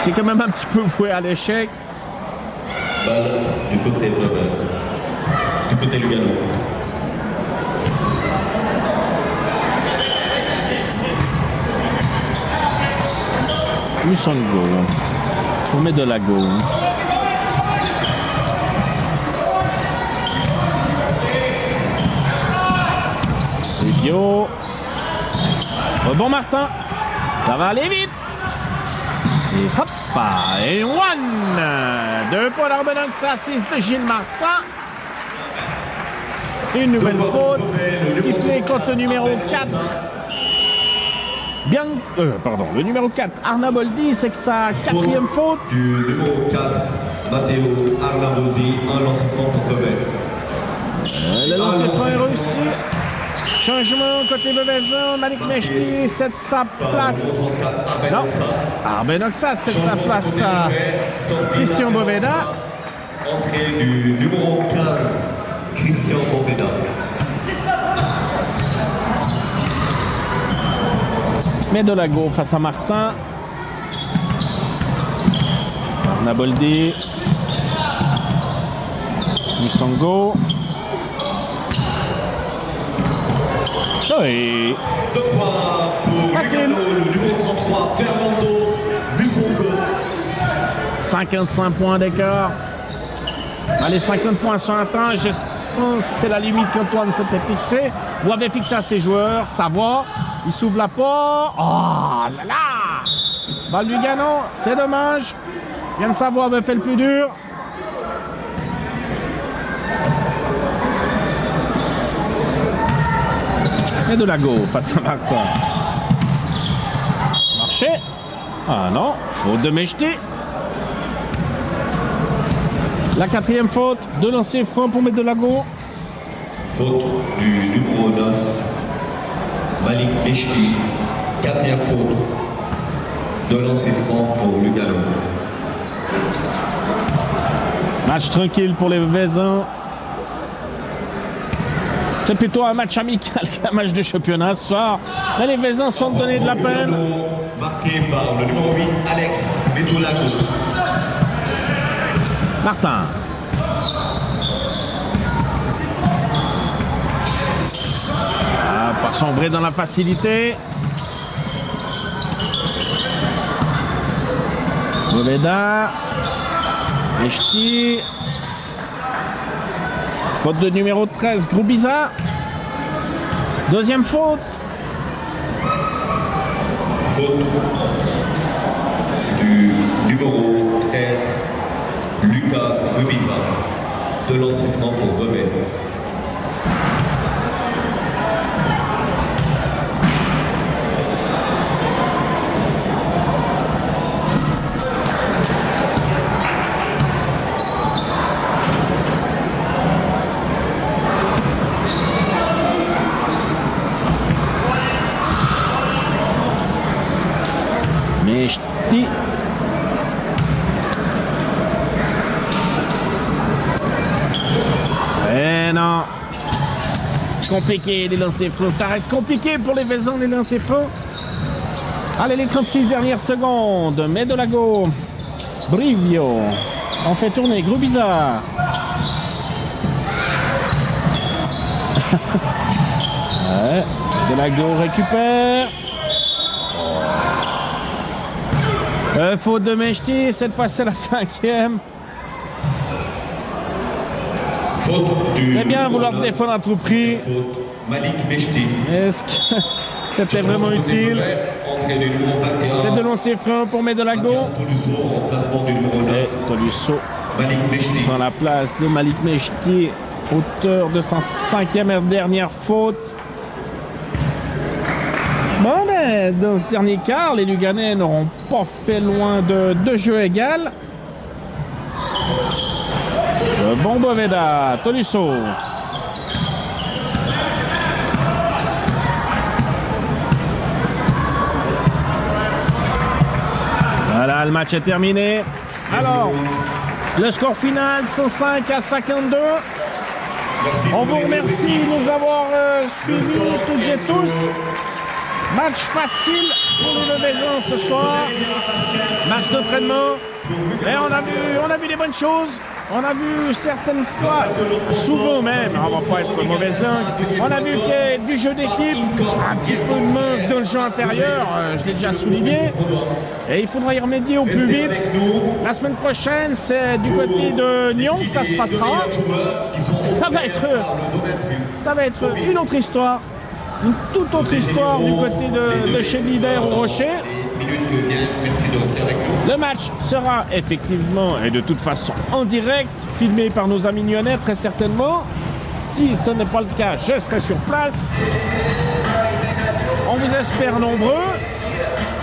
c'est quand même un petit peu voué à l'échec. Balle du côté Lugano. Musongo. On met de la go. Idiot. Rebond Martin. Ça va aller vite. Et hop. Et one. 2 pour l'Arbenoxa, 6 de Gilles Martin. Une nouvelle faute. Sifflé contre le numéro 4. Bien, le numéro 4, Arnaboldi, c'est que sa 4e faute. Du numéro 4, Matteo Arnaboldi, un lancer franc pour Vevey. Le lancer franc est réussi. Changement côté Bevezin, Malik Mechti cède sa place. Non, Arbenoxa cède sa place à Christian Boveda. Entrée du numéro 15, Christian Boveda. Nedolago face à Martin. Arnaboldi. Musongo. Oui. 2 points pour Lugano, le numéro 33, Fernando Musongo. 55 points d'écart. Allez, 50 points sont atteints. Je pense que c'est la limite qu'Antoine s'était fixée. Vous avez fixé à ses joueurs. Savoie. Il s'ouvre la porte. Oh là là! Balle du Lugano, c'est dommage. Yann Savoie avait fait le plus dur. Et de la go face à Martin. Marché. Ah non, faute de Mechti. La 4e faute, 2 lancers francs pour mettre de la go. Faute du numéro 9, Malik Mechti. 4e faute. 2 lancers francs pour Lugano. Match tranquille pour les Vézins. C'est plutôt un match amical qu'un match de championnat ce soir. Là, les Vaisans sont donnés de la peine. Marqué par le numéro 8, Alex Betolago. Martin. Ah, pas sombrer dans la facilité. Boveda. Mechti. Faute de numéro 13, Groubiza. Deuxième faute. Faute du numéro 13, Lucas Groubiza. De lancer franc pour Vevey. Mechti. Eh non. Compliqué les lancers francs. Ça reste compliqué pour les Vaisans les lancers francs. Allez, les 36 dernières secondes. Medolago. Brivio. On fait tourner. Groubiza. Ouais. Medolago récupère. Faute de Mechti, cette fois c'est la 5e. C'est bien vouloir défendre à tout prix. Malik Mechti. Est-ce que c'était vraiment utile? C'est de lancer frein pour Medolago. Et Tolisso dans la place de Malik Mechti, auteur de sa 5e et dernière faute. Bon, mais dans ce dernier quart, les Luganais n'auront pas fait loin de 2 jeux égales. Bon Boveda, Tolisso. Voilà, le match est terminé. Alors, le score final, 105 à 52. On vous remercie de nous avoir suivis toutes et tous. Match facile pour les Vaisans ce soir. Match d'entraînement. Et on a vu des bonnes choses. On a vu certaines fois, souvent même, on va pas être mauvaise langue, on a vu qu'il y a du jeu d'équipe, un petit peu de manque dans le jeu intérieur, je l'ai déjà souligné. Et il faudra y remédier au plus vite. La semaine prochaine, c'est du côté de Lyon que ça se passera. Ça va être une autre histoire. Une toute autre histoire du côté de chez Leader au Rocher. Le match sera effectivement et de toute façon en direct, filmé par nos amis lyonnais très certainement. Si ce n'est pas le cas, je serai sur place. On vous espère nombreux.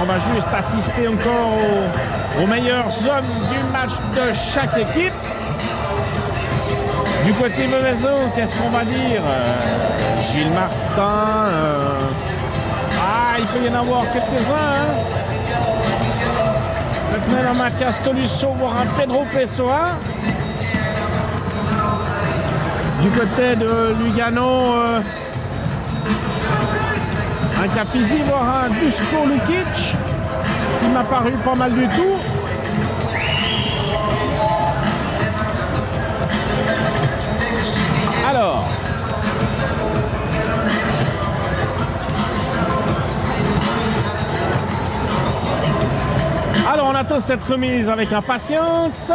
On va juste assister encore aux meilleures zones du match de chaque équipe. Du côté Vaison, qu'est-ce qu'on va dire? Gilles Martin. Il peut y en avoir quelques-uns. Hein. Maintenant, un Mathias Tolisso, voire un Pedro Pessoa. Du côté de Lugano, un Capizzi, voire un Dusko Lukic, qui m'a paru pas mal du tout. Alors, on attend cette remise avec impatience. Je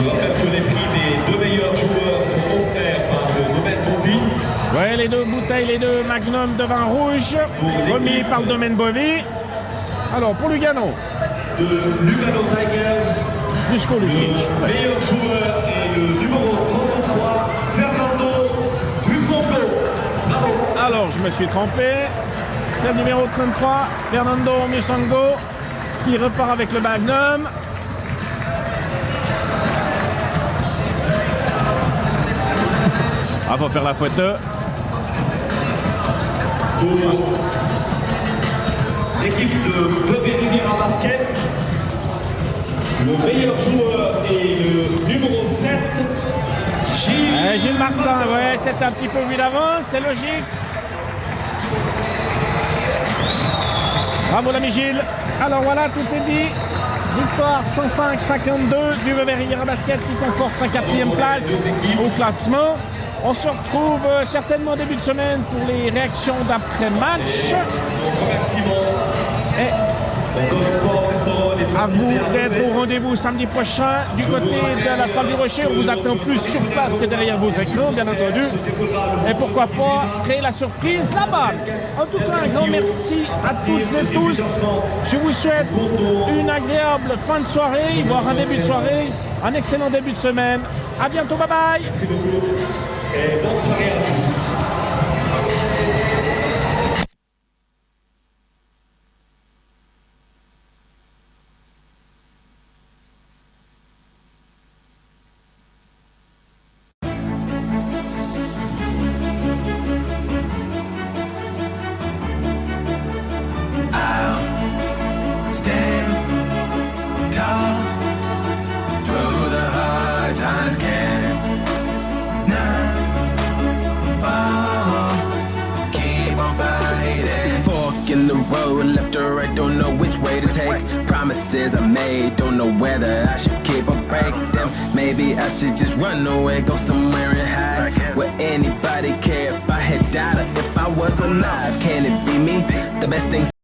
rappelle que les prix des 2 meilleurs joueurs sont offerts par le domaine Bovy. Ouais, les 2 bouteilles, les 2 magnums de vin rouge, remis par le domaine Bovy. Alors, pour Lugano. De Lugano Tigers. Dusko Lukic. Le meilleur joueur est le numéro 33, Fernando Musongo. Bravo. Alors, je me suis trompé. C'est le numéro 33, Fernando Musongo, qui repart avec le magnum. Faut faire la photo. Pour l'équipe de Vevey Riviera Basket, le meilleur joueur est le numéro 7, Gilles Martin, ouais, c'est un petit peu vu d'avance, c'est logique. Bravo l'ami Gilles. Alors voilà, tout est dit. Victoire 105-52 du Vevey Riviera Basket qui conforte sa 4e place au classement. On se retrouve certainement début de semaine pour les réactions d'après-match. Et à vous d'être au rendez-vous samedi prochain du côté de la salle du Rocher. On vous attend plus sur place que derrière vos écrans, bien entendu. Et pourquoi pas créer la surprise là-bas. En tout cas, un grand merci à toutes et tous. Je vous souhaite une agréable fin de soirée, voire un début de soirée, un excellent début de semaine. À bientôt, bye bye. Merci beaucoup et bonne soirée à tous. In the road, left or right, don't know which way to take. Promises I made, don't know whether I should keep or break them. Maybe I should just run away, go somewhere and hide. Would anybody care if I had died or if I was alive? Can it be me? The best things